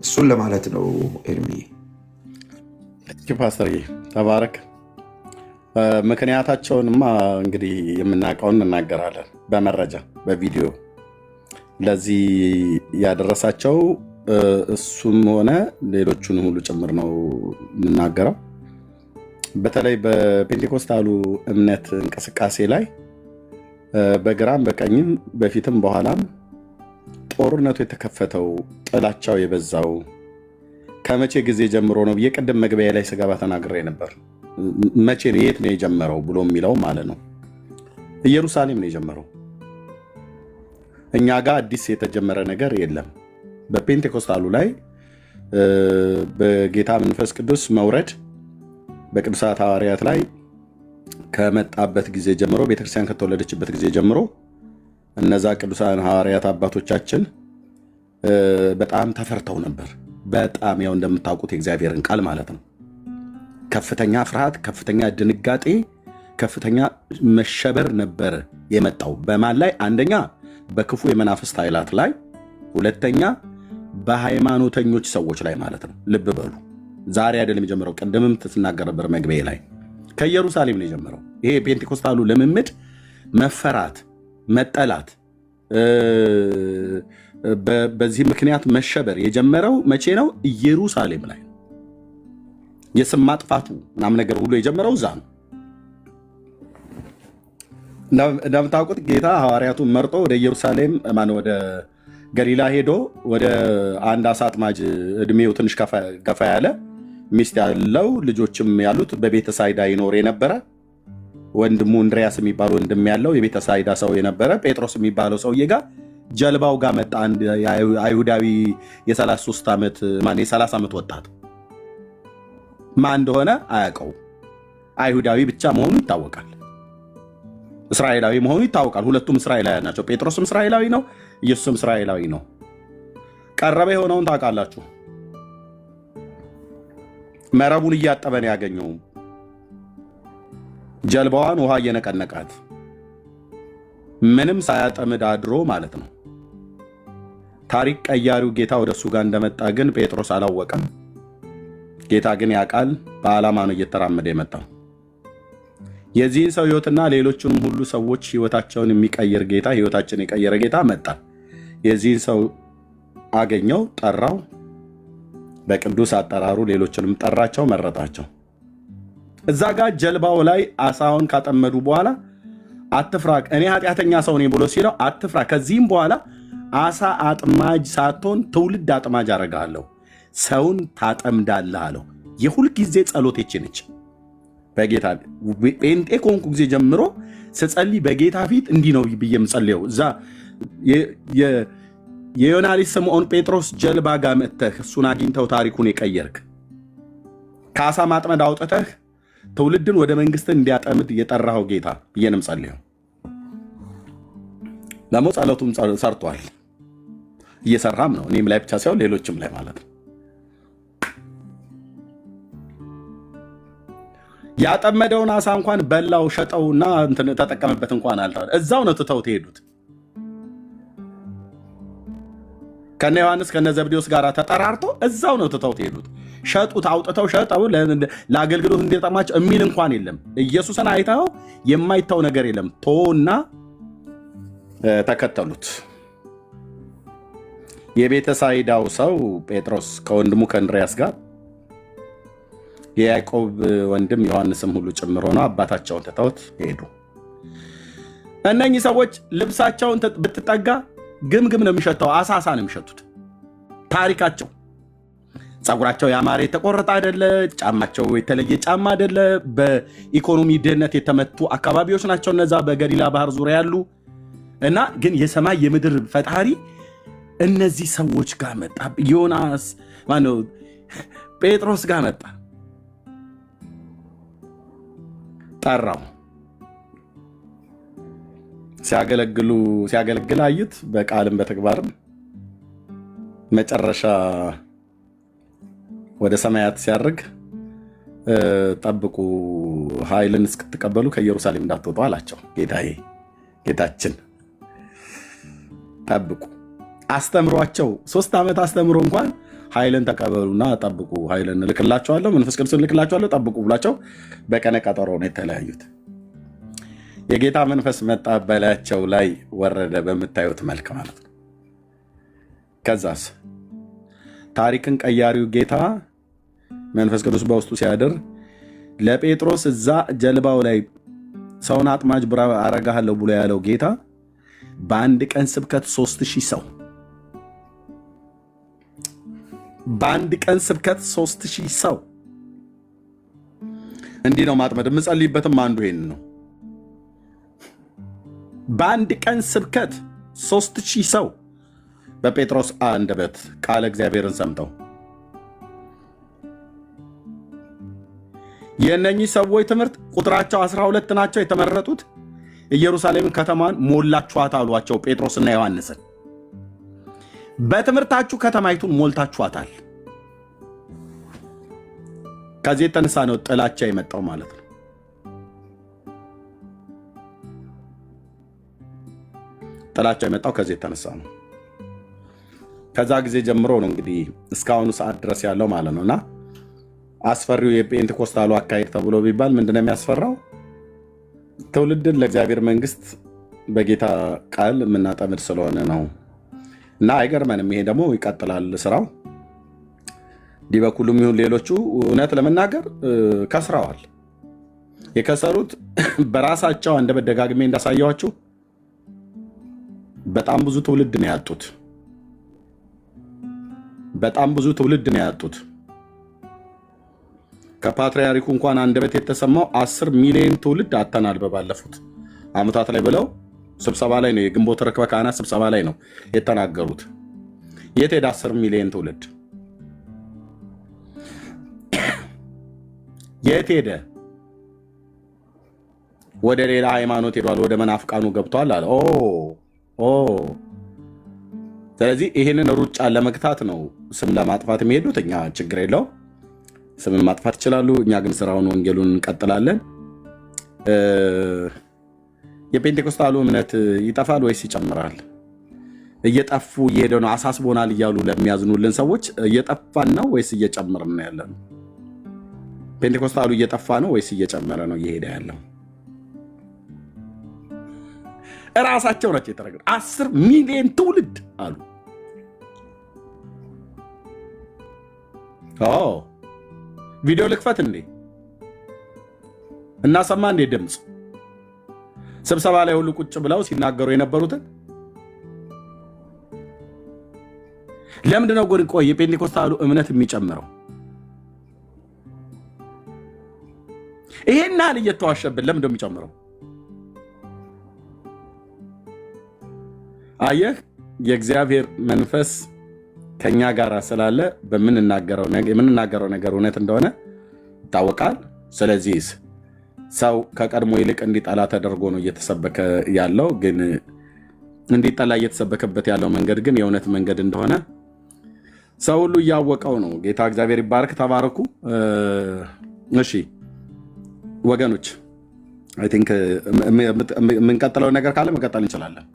እሱን ለማለት ነው። ኤርሚዬ ፓስተር ተባረክ። ምክንያታቸውንማ እንግዲህ የምናውቀውን እናገራለን፣ በመረጃ በቪዲዮ ለዚህ ያደረሳቸው እሱም ሆነ ሌሎቹን ሁሉ ጭምር ነው የምናገረው። በተለይ በፔንቴኮስታሉ እምነት እንቅስቃሴ ላይ በግራም በቀኝም በፊትም በኋላም ጦርነቱ የተከፈተው ጥላቻው የበዛው ከመቼ ጊዜ ጀምሮ ነው ብዬ ቅድም መግቢያ ላይ ስገባ ተናግሬ ነበር። መቼ ነው የት ነው የጀመረው ብሎ የሚለው ማለት ነው። ኢየሩሳሌም ነው የጀመረው። እኛ ጋር አዲስ የተጀመረ ነገር የለም። በፔንቴኮስታሉ ላይ በጌታ መንፈስ ቅዱስ መውረድ በቅዱሳት ሐዋርያት ላይ ከመጣበት ጊዜ ጀምሮ ቤተክርስቲያን ከተወለደችበት ጊዜ ጀምሮ እነዛ ቅዱሳን ሐዋርያት አባቶቻችን በጣም ተፈርተው ነበር። በጣም ያው እንደምታውቁት የእግዚአብሔርን ቃል ማለት ነው። ከፍተኛ ፍርሃት፣ ከፍተኛ ድንጋጤ፣ ከፍተኛ መሸበር ነበር የመጣው። በማን ላይ? አንደኛ በክፉ የመናፍስት ኃይላት ላይ፣ ሁለተኛ በሃይማኖተኞች ሰዎች ላይ ማለት ነው። ልብ በሉ፣ ዛሬ አይደለም የጀመረው። ቅድምም ትናገር ነበር መግቢያ ላይ ከኢየሩሳሌም ነው የጀመረው። ይሄ የፔንቴኮስታሉ ልምምድ መፈራት፣ መጠላት፣ በዚህ ምክንያት መሸበር የጀመረው መቼ ነው? ኢየሩሳሌም ላይ። የስም ማጥፋቱ ምናምን ነገር ሁሉ የጀመረው እዛ ነው። እንደምታውቁት ጌታ ሐዋርያቱን መርጦ ወደ ኢየሩሳሌም ወደ ገሊላ ሄዶ ወደ አንድ አሳ አጥማጅ እድሜው ትንሽ ገፋ ያለ ሚስት ያለው ልጆችም ያሉት በቤተሳይዳ ይኖር የነበረ ወንድሙ እንድሪያስ የሚባል ወንድም ያለው የቤተሳይዳ ሰው የነበረ ጴጥሮስ የሚባለው ሰውዬ ጋር ጀልባው ጋር መጣ። አንድ አይሁዳዊ የ33 ዓመት የ30 ዓመት ወጣት ማን እንደሆነ አያውቀው። አይሁዳዊ ብቻ መሆኑ ይታወቃል። እስራኤላዊ መሆኑ ይታወቃል። ሁለቱም እስራኤላውያን ናቸው። ጴጥሮስም እስራኤላዊ ነው፣ ኢየሱስም እስራኤላዊ ነው። ቀረበ የሆነውን ታውቃላችሁ። መረቡን እያጠበን ያገኘው ጀልባዋን ውሃ እየነቀነቃት ምንም ሳያጠምድ አድሮ ማለት ነው። ታሪክ ቀያሪው ጌታ ወደ እሱ ጋር እንደመጣ ግን ጴጥሮስ አላወቀም። ጌታ ግን ያውቃል። በዓላማ ነው እየተራመደ የመጣው። የዚህን ሰው ህይወትና ሌሎቹንም ሁሉ ሰዎች ህይወታቸውን የሚቀይር ጌታ፣ ህይወታችን የቀየረ ጌታ መጣ። የዚህን ሰው አገኘው፣ ጠራው። በቅዱስ አጠራሩ ሌሎችንም ጠራቸው፣ መረጣቸው። እዛ ጋር ጀልባው ላይ አሳውን ካጠመዱ በኋላ አትፍራ፣ እኔ ኃጢአተኛ ሰው ነኝ ብሎ ሲለው አትፍራ፣ ከዚህም በኋላ አሳ አጥማጅ ሳትሆን ትውልድ አጥማጅ አደርግሃለሁ፣ ሰውን ታጠምዳለህ አለው። የሁልጊዜ ጸሎቴች ነች። በጌታ ጴንጤ ከሆንኩ ጊዜ ጀምሮ ስጸልይ በጌታ ፊት እንዲህ ነው ብዬ የምጸልየው። እዛ የዮና ልጅ ስምዖን ጴጥሮስ ጀልባ ጋር መጥተህ እሱን አግኝተው ታሪኩን የቀየርክ ከአሳ ማጥመድ አውጥተህ ትውልድን ወደ መንግስትን እንዲያጠምድ የጠራኸው ጌታ ብዬንም ጸልየው። ደግሞ ጸሎቱም ሰርቷል፣ እየሰራም ነው። እኔም ላይ ብቻ ሳይሆን ሌሎችም ላይ ማለት ነው። ያጠመደውን አሳ እንኳን በላው፣ ሸጠውና ተጠቀመበት እንኳን አልተባለ። እዛው ነው ትተው ትሄዱት። ከነ ዮሐንስ ከነ ዘብዴዎስ ጋር ተጠራርቶ እዛው ነው ትተው ትሄዱት። ሸጡት፣ አውጥተው ሸጠው ለአገልግሎት እንዲጠቅማቸው የሚል እንኳን የለም። ኢየሱስን አይተው የማይተው ነገር የለም። ቶና ተከተሉት። የቤተሳይዳው ሰው ጴጥሮስ ከወንድሙ ከእንድርያስ ጋር የያዕቆብ ወንድም ዮሐንስም ሁሉ ጭምር ሆነው አባታቸውን ትተውት ሄዱ። እነኚህ ሰዎች ልብሳቸውን ብትጠጋ ግምግም ነው የሚሸተው፣ አሳሳ ነው የሚሸቱት። ታሪካቸው ፀጉራቸው ያማረ የተቆረጠ አይደለ፣ ጫማቸው የተለየ ጫማ አይደለ። በኢኮኖሚ ድህነት የተመቱ አካባቢዎች ናቸው እነዛ በገሊላ ባህር ዙሪያ ያሉ እና ግን የሰማይ የምድር ፈጣሪ እነዚህ ሰዎች ጋር መጣ። ዮናስ ማነው ጴጥሮስ ጋር መጣ፣ ጠራው። ሲያገለግል አዩት፣ በቃልም በተግባርም። መጨረሻ ወደ ሰማያት ሲያርግ ጠብቁ፣ ኃይልን እስክትቀበሉ ከኢየሩሳሌም እንዳትወጡ አላቸው። ጌታችን ጠብቁ፣ አስተምሯቸው። 3 ዓመት አስተምሮ እንኳን ኃይልን ተቀበሉና ጠብቁ፣ ኃይልን እልክላቸዋለሁ፣ መንፈስ ቅዱስን እልክላቸዋለሁ ጠብቁ ብሏቸው በቀነ ቀጠሮ ነው የተለያዩት። የጌታ መንፈስ መጣ፣ በላያቸው ላይ ወረደ፣ በምታዩት መልክ ማለት ነው። ከዛስ ታሪክን ቀያሪው ጌታ መንፈስ ቅዱስ በውስጡ ሲያድር ለጴጥሮስ እዛ ጀልባው ላይ ሰውን አጥማጅ አረጋለሁ ብሎ ያለው ጌታ በአንድ ቀን ስብከት 3000 ሰው በአንድ ቀን ስብከት 3000 ሰው እንዲህ ነው ማጥመድ። የምጸልይበትም አንዱ ይሄን ነው። በአንድ ቀን ስብከት 3000 ሰው በጴጥሮስ አንደበት ቃለ እግዚአብሔርን ሰምተው። የእነኚህ ሰዎች ትምህርት ቁጥራቸው 12 ናቸው የተመረጡት። ኢየሩሳሌምን ከተማን ሞላችኋት አሏቸው ጴጥሮስና ዮሐንስን። በትምህርታችሁ ከተማይቱን ሞልታችኋታል። ከዚህ የተነሳ ነው ጥላቻ የመጣው ማለት ነው። ጥላቻ የመጣው ከዚህ የተነሳ ነው። ከዛ ጊዜ ጀምሮ ነው እንግዲህ እስካሁኑ ሰዓት ድረስ ያለው ማለት ነው። እና አስፈሪው የፔንቴኮስታሉ አካሄድ ተብሎ ቢባል ምንድነው የሚያስፈራው? ትውልድን ለእግዚአብሔር መንግስት በጌታ ቃል የምናጠምድ ስለሆነ ነው። እና አይገርመንም። ይሄ ደግሞ ይቀጥላል ስራው። ዲበኩሉም ይሁን ሌሎቹ እውነት ለመናገር ከስረዋል። የከሰሩት በራሳቸው አንደበት ደጋግሜ እንዳሳየዋችሁ በጣም ብዙ ትውልድ ነው ያጡት። በጣም ብዙ ትውልድ ነው ያጡት። ከፓትርያርኩ እንኳን አንደበት የተሰማው 10 ሚሊዮን ትውልድ አጥተናል በባለፉት ዓመታት ላይ ብለው ስብሰባ ላይ ነው፣ የግንቦት ርክበ ካህናት ስብሰባ ላይ ነው የተናገሩት። የት ሄደ 10 ሚሊዮን ትውልድ? የት ሄደ? ወደ ሌላ ሃይማኖት ሄዷል፣ ወደ መናፍቃኑ ገብቷል አለ። ስለዚህ ይህንን ሩጫ ለመግታት ነው ስም ለማጥፋት የሚሄዱት። እኛ ችግር የለው፣ ስምን ማጥፋት ይችላሉ። እኛ ግን ስራውን ወንጌሉን እንቀጥላለን። የፔንቴኮስታሉ እምነት ይጠፋል ወይስ ይጨምራል? እየጠፉ እየሄደ ነው፣ አሳስቦናል እያሉ ለሚያዝኑልን ሰዎች እየጠፋን ነው ወይስ እየጨመርን ነው ያለ ነው? ፔንቴኮስታሉ እየጠፋ ነው ወይስ እየጨመረ ነው እየሄደ ያለው? እራሳቸው ናቸው የተናገሩት። 10 ሚሊዮን ትውልድ አሉ። ቪዲዮ ልክፈት እንዴ? እናሰማ እንዴ? ድምፅ ስብሰባ ላይ ሁሉ ቁጭ ብለው ሲናገሩ የነበሩትን ለምንድነው ጎን? ቆይ የፔንቴኮስታሉ እምነት የሚጨምረው ይሄን ያህል እየተዋሸብን ለምንድነው የሚጨምረው? አየህ፣ የእግዚአብሔር መንፈስ ከኛ ጋር ስላለ የምንናገረው ነገር እውነት እንደሆነ ይታወቃል። ስለዚህ ሰው ከቀድሞ ይልቅ እንዲጠላ ተደርጎ ነው እየተሰበከ ያለው። ግን እንዲጠላ እየተሰበከበት ያለው መንገድ ግን የእውነት መንገድ እንደሆነ ሰው ሁሉ እያወቀው ነው። ጌታ እግዚአብሔር ይባረክ። ተባረኩ። እሺ ወገኖች፣ አይ ቲንክ የምንቀጥለው ነገር ካለ መቀጠል እንችላለን።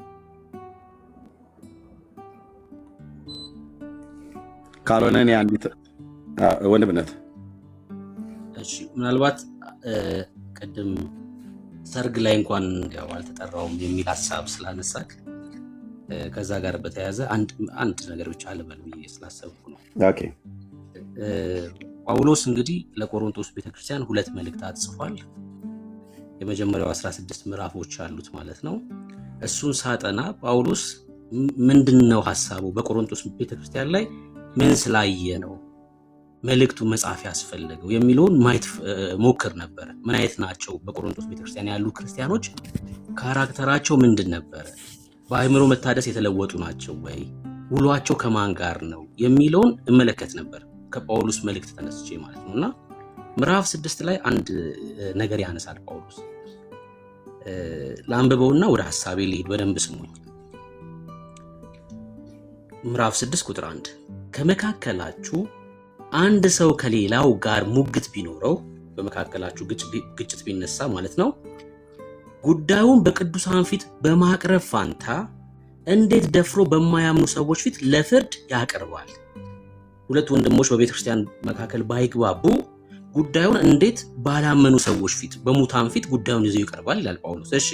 ካልሆነ እኔ አንዲት ወንድምነት ምናልባት ቅድም ሰርግ ላይ እንኳን ያው አልተጠራውም የሚል ሀሳብ ስላነሳክ ከዛ ጋር በተያያዘ አንድ ነገር ብቻ አለበል ብዬ ስላሰብኩ ነው። ኦኬ። ጳውሎስ እንግዲህ ለቆሮንቶስ ቤተክርስቲያን 2 መልእክታት ጽፏል። የመጀመሪያው 16 ምዕራፎች አሉት ማለት ነው። እሱን ሳጠና ጳውሎስ ምንድነው ሐሳቡ በቆሮንቶስ ቤተክርስቲያን ላይ ምን ስላየ ነው መልእክቱ መጻፍ ያስፈልገው የሚለውን ማየት ሞክር ነበር። ምን አይነት ናቸው በቆሮንቶስ ቤተክርስቲያን ያሉ ክርስቲያኖች፣ ካራክተራቸው ምንድን ነበር፣ በአእምሮ መታደስ የተለወጡ ናቸው ወይ፣ ውሏቸው ከማን ጋር ነው የሚለውን እመለከት ነበር ከጳውሎስ መልእክት ተነስቼ ማለት ነውና ምዕራፍ 6 ላይ አንድ ነገር ያነሳል ጳውሎስ። ለአንብበውና ወደ ሐሳቤ ልሂድ፣ በደንብ ስሙኝ። ምዕራፍ 6 ቁጥር 1 ከመካከላችሁ አንድ ሰው ከሌላው ጋር ሙግት ቢኖረው፣ በመካከላችሁ ግጭት ቢነሳ ማለት ነው፣ ጉዳዩን በቅዱሳን ፊት በማቅረብ ፋንታ እንዴት ደፍሮ በማያምኑ ሰዎች ፊት ለፍርድ ያቀርባል? ሁለት ወንድሞች በቤተክርስቲያን መካከል ባይግባቡ ጉዳዩን እንዴት ባላመኑ ሰዎች ፊት በሙታን ፊት ጉዳዩን ይዘው ይቀርባል ይላል ጳውሎስ። እሺ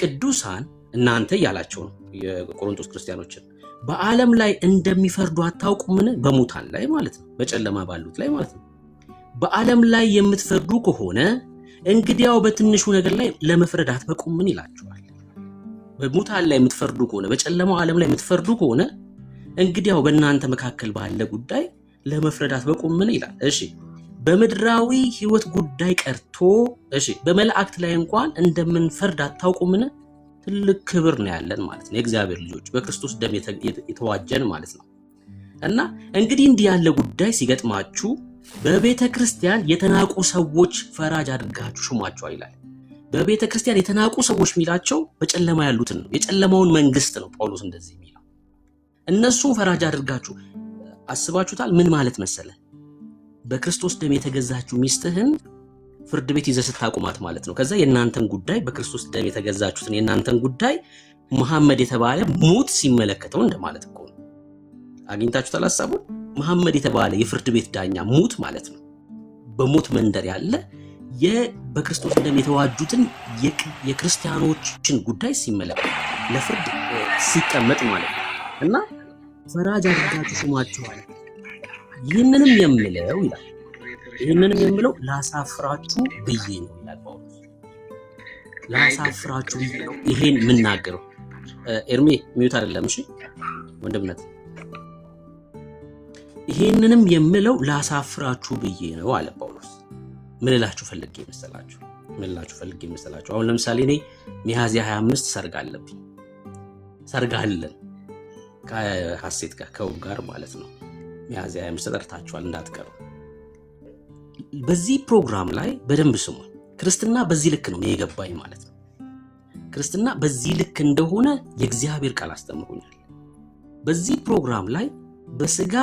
ቅዱሳን እናንተ ያላቸው ነው የቆሮንቶስ ክርስቲያኖችን በዓለም ላይ እንደሚፈርዱ አታውቁምን? በሙታን ላይ ማለት ነው፣ በጨለማ ባሉት ላይ ማለት ነው። በዓለም ላይ የምትፈርዱ ከሆነ እንግዲያው በትንሹ ነገር ላይ ለመፍረድ አትበቁምን ይላቸዋል። በሙታን ላይ የምትፈርዱ ከሆነ፣ በጨለማው ዓለም ላይ የምትፈርዱ ከሆነ እንግዲያው በእናንተ መካከል ባለ ጉዳይ ለመፍረድ አትበቁምን ይላል። እሺ በምድራዊ ህይወት ጉዳይ ቀርቶ እሺ በመላእክት ላይ እንኳን እንደምንፈርድ አታውቁምን? ትልቅ ክብር ነው ያለን ማለት ነው፣ የእግዚአብሔር ልጆች በክርስቶስ ደም የተዋጀን ማለት ነው። እና እንግዲህ እንዲህ ያለ ጉዳይ ሲገጥማችሁ በቤተ ክርስቲያን የተናቁ ሰዎች ፈራጅ አድርጋችሁ ሹሟቸዋል ይላል። በቤተ ክርስቲያን የተናቁ ሰዎች የሚላቸው በጨለማ ያሉትን ነው፣ የጨለማውን መንግስት ነው ጳውሎስ እንደዚህ የሚለው። እነሱን ፈራጅ አድርጋችሁ አስባችሁታል? ምን ማለት መሰለ? በክርስቶስ ደም የተገዛችሁ ሚስትህን ፍርድ ቤት ይዘህ ስታቆማት ማለት ነው። ከዛ የእናንተን ጉዳይ በክርስቶስ ደም የተገዛችሁትን የእናንተን ጉዳይ መሐመድ የተባለ ሙት ሲመለከተው እንደማለት እኮ ነው። አግኝታችሁታል ሐሳቡን? መሐመድ የተባለ የፍርድ ቤት ዳኛ ሙት ማለት ነው። በሞት መንደር ያለ በክርስቶስ ደም የተዋጁትን የክርስቲያኖችን ጉዳይ ሲመለከት ለፍርድ ሲቀመጥ ማለት ነው። እና ፈራጅ አድርጋችሁ ሹማችኋል። ይህንንም የምለው ይላል፣ ይህንንም የምለው ላሳፍራችሁ ብዬ ነው ይላል ጳውሎስ። ላሳፍራችሁ ብዬ ነው ይሄን የምናገረው። ኤርሜ ሚዩት አይደለም እሺ ወንድምነት። ይሄንንም የምለው ላሳፍራችሁ ብዬ ነው አለ ጳውሎስ። ምን እላችሁ ፈልጌ መሰላችሁ? አሁን ለምሳሌ እኔ ሚያዝያ 25 ሰርግ አለብኝ፣ ሰርግ አለን ከሐሴት ጋር ከውብ ጋር ማለት ነው። ሚያዝያ 25 ተጠርታችኋል እንዳትቀሩ። በዚህ ፕሮግራም ላይ በደንብ ስሙ። ክርስትና በዚህ ልክ ነው የገባኝ ማለት ነው። ክርስትና በዚህ ልክ እንደሆነ የእግዚአብሔር ቃል አስተምሮኛል። በዚህ ፕሮግራም ላይ በስጋ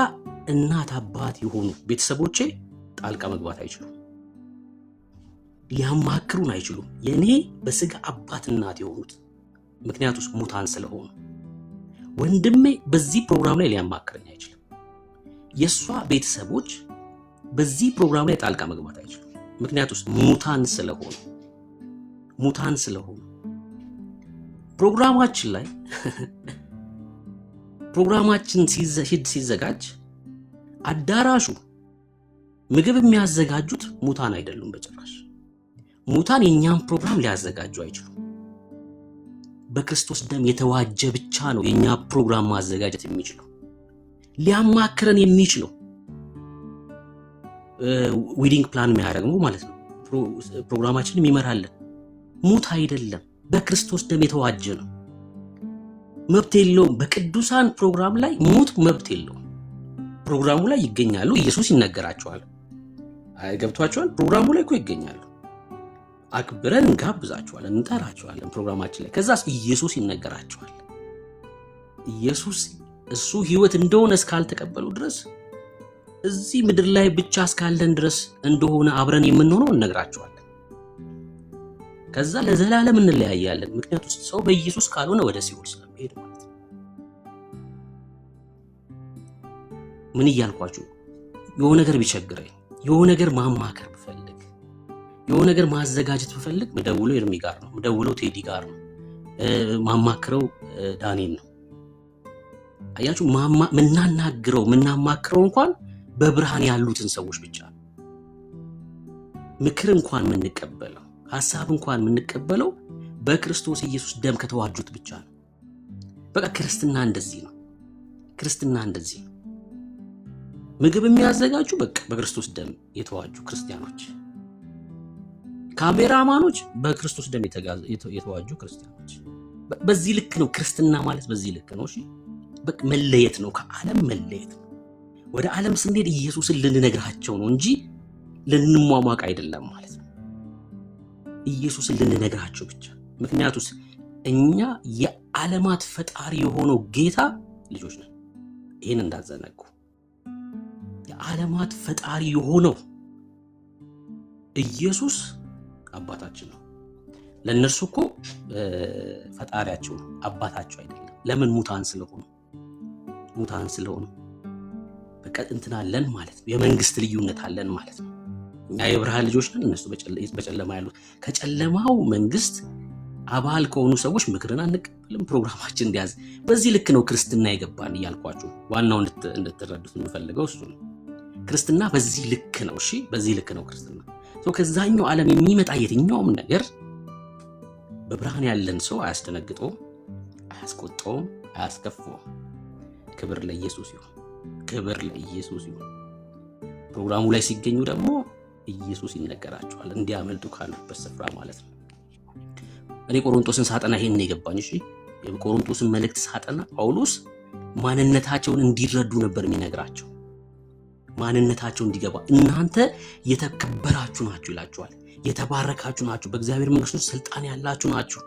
እናት አባት የሆኑ ቤተሰቦቼ ጣልቃ መግባት አይችሉም፣ ሊያማክሩን አይችሉም። የኔ በስጋ አባት እናት የሆኑት ምክንያቱም ሙታን ስለሆኑ ወንድሜ በዚህ ፕሮግራም ላይ ሊያማክረኝ አይችልም። የሷ ቤተሰቦች በዚህ ፕሮግራም ላይ ጣልቃ መግባት አይችሉም፣ ምክንያቱም ሙታን ስለሆኑ ፕሮግራማችን ላይ ፕሮግራማችን ሲዘጋጅ አዳራሹ ምግብ የሚያዘጋጁት ሙታን አይደሉም በጭራሽ። ሙታን የኛን ፕሮግራም ሊያዘጋጁ አይችሉም። በክርስቶስ ደም የተዋጀ ብቻ ነው የኛ ፕሮግራም ማዘጋጀት የሚችለው፣ ሊያማክረን የሚችለው ዌዲንግ ፕላን የሚያደርገው ማለት ነው። ፕሮግራማችንን የሚመራልን ሙት አይደለም፣ በክርስቶስ ደም የተዋጀ ነው። መብት የለውም። በቅዱሳን ፕሮግራም ላይ ሙት መብት የለውም። ፕሮግራሙ ላይ ይገኛሉ። ኢየሱስ ይነገራቸዋል። ገብቷቸዋል። ፕሮግራሙ ላይ እኮ ይገኛሉ። አክብረን እንጋብዛቸዋለን፣ እንጠራቸዋለን ፕሮግራማችን ላይ። ከዛስ ኢየሱስ ይነገራቸዋል። ኢየሱስ እሱ ህይወት እንደሆነ እስካልተቀበሉ ድረስ እዚህ ምድር ላይ ብቻ እስካለን ድረስ እንደሆነ አብረን የምንሆነው እንነግራቸዋለን። ከዛ ለዘላለም እንለያያለን። ምክንያቱም ሰው በኢየሱስ ካልሆነ ወደ ሲኦል ስለሚሄድ ማለት ነው። ምን እያልኳችሁ? የሆነ ነገር ቢቸግረኝ፣ የሆነ ነገር ማማከር ብፈልግ፣ የሆነ ነገር ማዘጋጀት ብፈልግ ምደውለው ኤርሚ ጋር ነው፣ ምደውለው ቴዲ ጋር ነው፣ ማማክረው ዳንኤል ነው። አያችሁ፣ ምናማክረው እንኳን በብርሃን ያሉትን ሰዎች ብቻ ነው። ምክር እንኳን የምንቀበለው፣ ሐሳብ እንኳን የምንቀበለው በክርስቶስ ኢየሱስ ደም ከተዋጁት ብቻ ነው። በቃ ክርስትና እንደዚህ ነው። ክርስትና እንደዚህ ነው። ምግብ የሚያዘጋጁ በቃ በክርስቶስ ደም የተዋጁ ክርስቲያኖች፣ ካሜራማኖች በክርስቶስ ደም የተዋጁ ክርስቲያኖች። በዚህ ልክ ነው ክርስትና ማለት፣ በዚህ ልክ ነው። እሺ በቃ መለየት ነው፣ ከዓለም መለየት ነው። ወደ ዓለም ስንሄድ ኢየሱስን ልንነግራቸው ነው እንጂ ልንሟሟቅ አይደለም ማለት ነው። ኢየሱስን ልንነግራቸው ብቻ። ምክንያቱስ እኛ የዓለማት ፈጣሪ የሆነው ጌታ ልጆች ነን። ይህን እንዳዘነጉ። የዓለማት ፈጣሪ የሆነው ኢየሱስ አባታችን ነው። ለእነርሱ እኮ ፈጣሪያቸው ነው፣ አባታቸው አይደለም። ለምን? ሙታን ስለሆኑ በቃ እንትን አለን ማለት ነው። የመንግስት ልዩነት አለን ማለት ነው። እኛ የብርሃን ልጆች ነን፣ እነሱ በጨለማ ያሉት። ከጨለማው መንግስት አባል ከሆኑ ሰዎች ምክርን አንቀበልም። ፕሮግራማችን እንዲያዝ። በዚህ ልክ ነው ክርስትና የገባን እያልኳችሁ። ዋናው እንድትረዱት የምፈልገው እሱ ነው። ክርስትና በዚህ ልክ ነው። እሺ በዚህ ልክ ነው ክርስትና። ከዛኛው ዓለም የሚመጣ የትኛውም ነገር በብርሃን ያለን ሰው አያስደነግጠውም፣ አያስቆጣውም፣ አያስከፋውም። ክብር ለኢየሱስ ይሁን። ክብር ለኢየሱስ ይሁን። ፕሮግራሙ ላይ ሲገኙ ደግሞ ኢየሱስ ይነገራቸዋል፣ እንዲያመልጡ ካሉበት ስፍራ ማለት ነው። እኔ ቆሮንቶስን ሳጠና ይሄን የገባኝ። እሺ የቆሮንቶስን መልእክት ሳጠና ጳውሎስ ማንነታቸውን እንዲረዱ ነበር የሚነግራቸው። ማንነታቸው እንዲገባ፣ እናንተ የተከበራችሁ ናችሁ ይላችኋል። የተባረካችሁ ናችሁ፣ በእግዚአብሔር መንግስት ውስጥ ስልጣን ያላችሁ ናችሁ።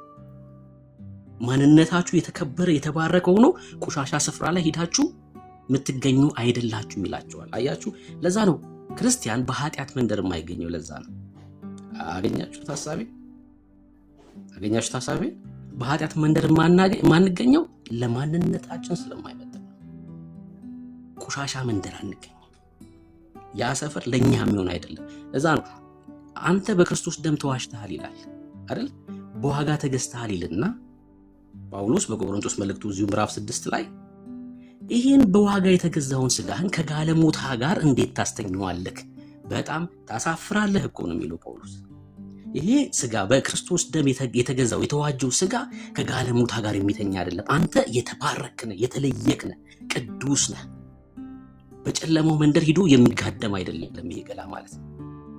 ማንነታችሁ የተከበረ የተባረከ ሆኖ ቆሻሻ ስፍራ ላይ ሄዳችሁ የምትገኙ አይደላችሁም ይላችኋል። አያችሁ፣ ለዛ ነው ክርስቲያን በኃጢአት መንደር የማይገኘው። ለዛ ነው አገኛችሁት ሐሳቤ? በኃጢአት መንደር የማንገኘው ለማንነታችን ስለማይመጥን ነው። ቆሻሻ መንደር አንገኝም። ያ ሰፈር ለኛ የሚሆን አይደለም። ለዛ ነው አንተ በክርስቶስ ደም ተዋጅተሃል ይላል አይደል? በዋጋ ተገዝተሃል ይልና ጳውሎስ በቆሮንቶስ መልእክቱ እዚሁ ምዕራፍ 6 ላይ ይህን በዋጋ የተገዛውን ስጋህን ከጋለሞታ ጋር እንዴት ታስተኛዋለህ? በጣም ታሳፍራለህ እኮ ነው የሚለው ጳውሎስ። ይሄ ስጋ በክርስቶስ ደም የተገዛው የተዋጀው ስጋ ከጋለሞታ ጋር የሚተኛ አይደለም። አንተ የተባረክ ነህ፣ የተለየክ ነህ፣ ቅዱስ ነህ። በጨለማው መንደር ሂዶ የሚጋደም አይደለም። ይሄ ገላ ማለት ነው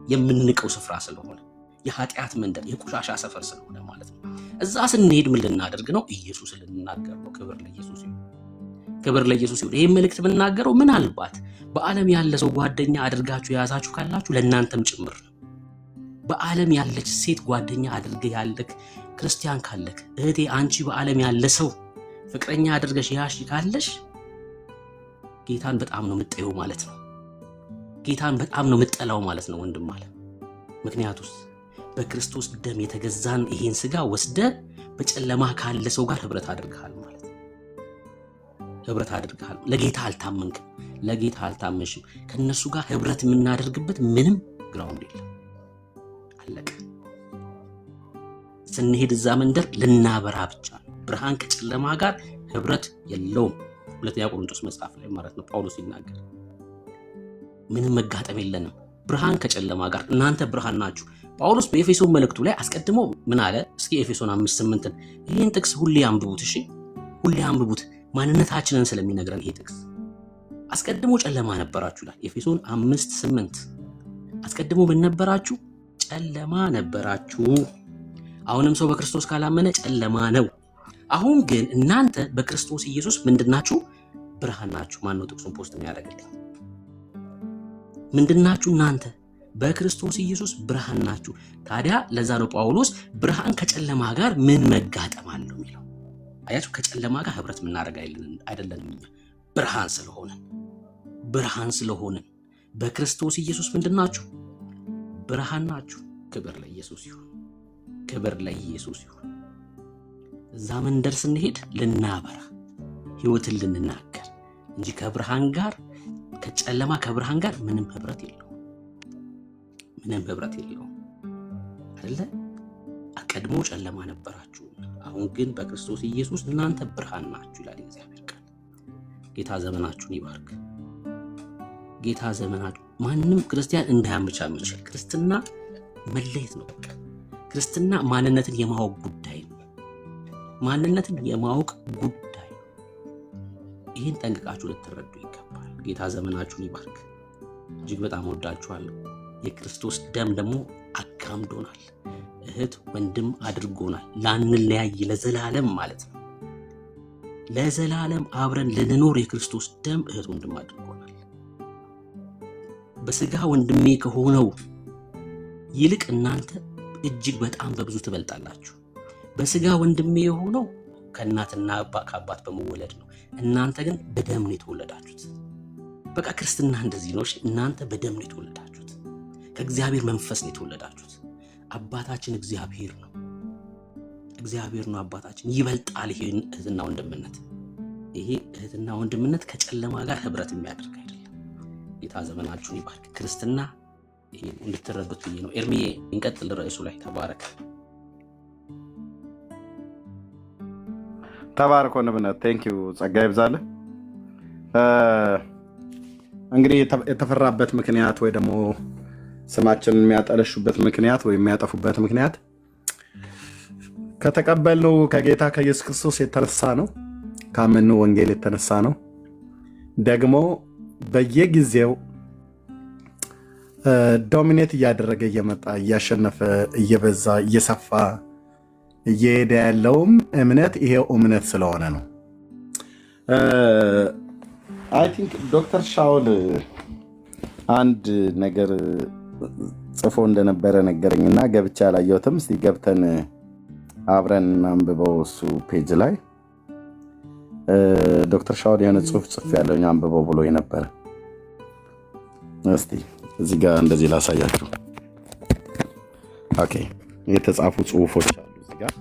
የምንንቀው ስፍራ ስለሆነ፣ የኃጢአት መንደር የቆሻሻ ሰፈር ስለሆነ ማለት ነው። እዛ ስንሄድ ምን ልናደርግ ነው? ኢየሱስን ልንናገር ነው። ክብር ለኢየሱስ ይሁን። ክብር ለኢየሱስ ይሁን። ይሄን መልእክት ብናገረው ምናልባት በዓለም ያለ ሰው ጓደኛ አድርጋችሁ የያዛችሁ ካላችሁ ለእናንተም ጭምር ነው። በዓለም ያለች ሴት ጓደኛ አድርገህ ያለክ ክርስቲያን ካለክ፣ እህቴ አንቺ በዓለም ያለ ሰው ፍቅረኛ አድርገሽ ያሽ ካለሽ ጌታን በጣም ነው የምትጠይው ማለት ነው። ጌታን በጣም ነው የምትጠላው ማለት ነው ወንድም አለ። ምክንያቱስ በክርስቶስ ደም የተገዛን ይሄን ስጋ ወስደ በጨለማ ካለ ሰው ጋር ህብረት አድርገሃል ማለት ነው። ህብረት አድርገሃል። ለጌታ አልታመንክም፣ ለጌታ አልታመንሽም። ከነሱ ጋር ህብረት የምናደርግበት ምንም ግራውንድ የለም። አለቀ። ስንሄድ እዛ መንደር ልናበራ ብቻ ነው። ብርሃን ከጨለማ ጋር ህብረት የለውም። ሁለተኛ ቆሮንቶስ መጽሐፍ ላይ ማለት ነው ጳውሎስ ይናገር። ምንም መጋጠም የለንም ብርሃን ከጨለማ ጋር። እናንተ ብርሃን ናችሁ። ጳውሎስ በኤፌሶን መልእክቱ ላይ አስቀድሞ ምን አለ? እስኪ ኤፌሶን 5:8 ይህን ጥቅስ ሁሌ አንብቡት። እሺ ሁሌ አንብቡት፣ ማንነታችንን ስለሚነግረን ይሄ ጥቅስ። አስቀድሞ ጨለማ ነበራችሁ ይላል ኤፌሶን 5:8። አስቀድሞ ምን ነበራችሁ? ጨለማ ነበራችሁ። አሁንም ሰው በክርስቶስ ካላመነ ጨለማ ነው። አሁን ግን እናንተ በክርስቶስ ኢየሱስ ምንድናችሁ? ብርሃን ናችሁ። ማን ነው ጥቅሱን ፖስት የሚያደርግልኝ? ምንድናችሁ? እናንተ በክርስቶስ ኢየሱስ ብርሃን ናችሁ። ታዲያ ለዛ ነው ጳውሎስ ብርሃን ከጨለማ ጋር ምን መጋጠም አለው የሚለው። አያችሁ፣ ከጨለማ ጋር ህብረት የምናደርግ አይደለንም እኛ ብርሃን ስለሆንን በክርስቶስ ኢየሱስ ምንድናችሁ? ብርሃን ናችሁ። ክብር ለኢየሱስ ይሁን፣ ክብር ለኢየሱስ ይሁን። እዛ መንደር ስንሄድ ልናበራ ህይወትን ልንናገር እንጂ ከብርሃን ጋር ከጨለማ ከብርሃን ጋር ምንም ህብረት የለውም አይደለ? ቀድሞ ጨለማ ነበራችሁ፣ አሁን ግን በክርስቶስ ኢየሱስ እናንተ ብርሃን ናችሁ ይላል እግዚአብሔር ቃል። ጌታ ዘመናችሁን ይባርክ። ጌታ ዘመናችሁ ማንም ክርስቲያን እንዳያመቻመች። ክርስትና መለየት ነው። በቃ ክርስትና ማንነትን የማወቅ ጉዳይ ነው። ይህን ጠንቅቃችሁ ልትረዱ ይገባል። ጌታ ዘመናችሁን ይባርክ። እጅግ በጣም ወዳችኋለሁ። የክርስቶስ ደም ደግሞ አጋምዶናል፣ እህት ወንድም አድርጎናል። ላንለያይ ለዘላለም ማለት ነው። ለዘላለም አብረን ልንኖር የክርስቶስ ደም እህት ወንድም አድርጎናል። በስጋ ወንድሜ ከሆነው ይልቅ እናንተ እጅግ በጣም በብዙ ትበልጣላችሁ። በስጋ ወንድሜ የሆነው ከእናትና ከአባት በመወለድ ነው። እናንተ ግን በደም ነው የተወለዳችሁት። በቃ ክርስትና እንደዚህ ነው። እናንተ በደም ነው የተወለዳችሁት። ከእግዚአብሔር መንፈስ ነው የተወለዳችሁት። አባታችን እግዚአብሔር ነው አባታችን። ይበልጣል ይሄ እህትና ወንድምነት። ይሄ እህትና ወንድምነት ከጨለማ ጋር ህብረት የሚያደርግ አይደለም። ጌታ ዘመናችሁን ይባርክ። ክርስትና ይሄ እንድትረዱት ብዬ ነው። ኤርሚዬ እንቀጥል ርዕሱ ላይ። ተባረክ ወንድምነት። ቴንክ ዩ ጸጋ ይብዛልህ። እንግዲህ የተፈራበት ምክንያት ወይ ደግሞ ስማችንን የሚያጠለሹበት ምክንያት ወይ የሚያጠፉበት ምክንያት ከተቀበልነው ከጌታ ከኢየሱስ ክርስቶስ የተነሳ ነው። ካመንነው ወንጌል የተነሳ ነው። ደግሞ በየጊዜው ዶሚኔት እያደረገ እየመጣ እያሸነፈ እየበዛ እየሰፋ እየሄደ ያለውም እምነት ይሄው እምነት ስለሆነ ነው። አይ ቲንክ ዶክተር ሻውል አንድ ነገር ጽፎ እንደነበረ ነገረኝና ገብቻ አላየሁትም። እስቲ ገብተን አብረን አንብበው። እሱ ፔጅ ላይ ዶክተር ሻውል የሆነ ጽሁፍ ጽፍ ያለኝ አንብበው ብሎ የነበረ። እስቲ እዚህ ጋር እንደዚህ ላሳያችሁ። ኦኬ፣ የተጻፉ ጽሁፎች አሉ እዚህ ጋር።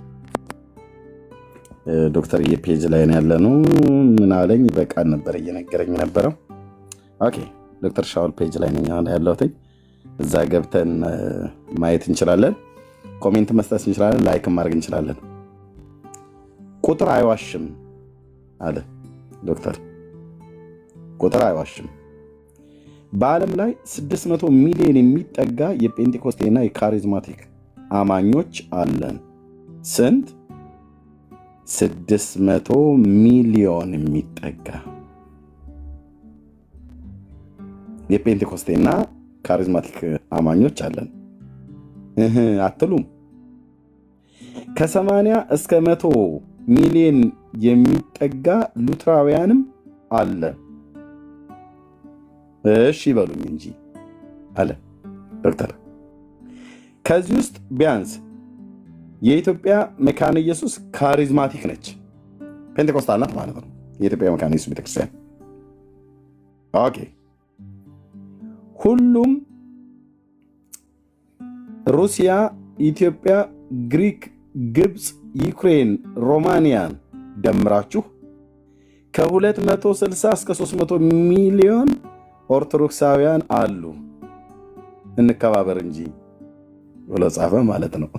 ዶክተር የፔጅ ላይ ነው ያለነው። ምን አለኝ በቃል ነበር እየነገረኝ ነበረው። ኦኬ፣ ዶክተር ሻውል ፔጅ ላይ ነኝ ያለሁት። እዛ ገብተን ማየት እንችላለን። ኮሜንት መስጠት እንችላለን። ላይክ ማድረግ እንችላለን። ቁጥር አይዋሽም አለ ዶክተር። ቁጥር አይዋሽም። በዓለም ላይ 600 ሚሊዮን የሚጠጋ የጴንጤኮስቴና የካሪዝማቲክ አማኞች አለን። ስንት? 600 ሚሊዮን የሚጠጋ የጴንጤኮስቴና ካሪዝማቲክ አማኞች አለን አትሉም? ከ80 እስከ 100 ሚሊዮን የሚጠጋ ሉትራውያንም አለን። እሺ ይበሉኝ እንጂ አለ ዶክተር። ከዚህ ውስጥ ቢያንስ የኢትዮጵያ መካነ ኢየሱስ ካሪዝማቲክ ነች፣ ፔንቴኮስታል ናት ማለት ነው። የኢትዮጵያ መካነ ኢየሱስ ቤተክርስቲያን። ኦኬ፣ ሁሉም ሩሲያ፣ ኢትዮጵያ፣ ግሪክ፣ ግብፅ፣ ዩክሬን፣ ሮማንያን ደምራችሁ ከ260 እስከ 300 ሚሊዮን ኦርቶዶክሳውያን አሉ። እንከባበር እንጂ ብሎ ጻፈ ማለት ነው።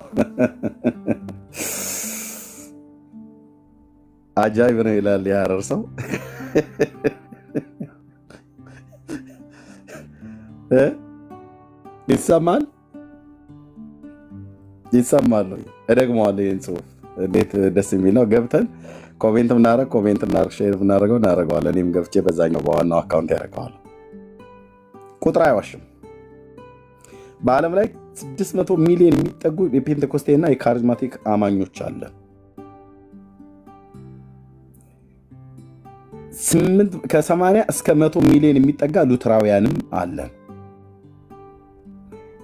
አጃይብ ነው ይላል የሐረር ሰው። ይሰማል እደግመዋለሁ። ይህን ጽሁፍ እንዴት ደስ የሚል ነው። ገብተን ኮሜንት ምናደረግ ሼር ምናደረገው እናደረገዋለን። እኔም ገብቼ በዛኛው በዋናው አካውንት ያደረገዋል። ቁጥር አይዋሽም። በዓለም ላይ 600 ሚሊዮን የሚጠጉ የፔንቴኮስቴና የካሪዝማቲክ አማኞች አለን። ከ80 እስከ 100 ሚሊዮን የሚጠጋ ሉትራውያንም አለን።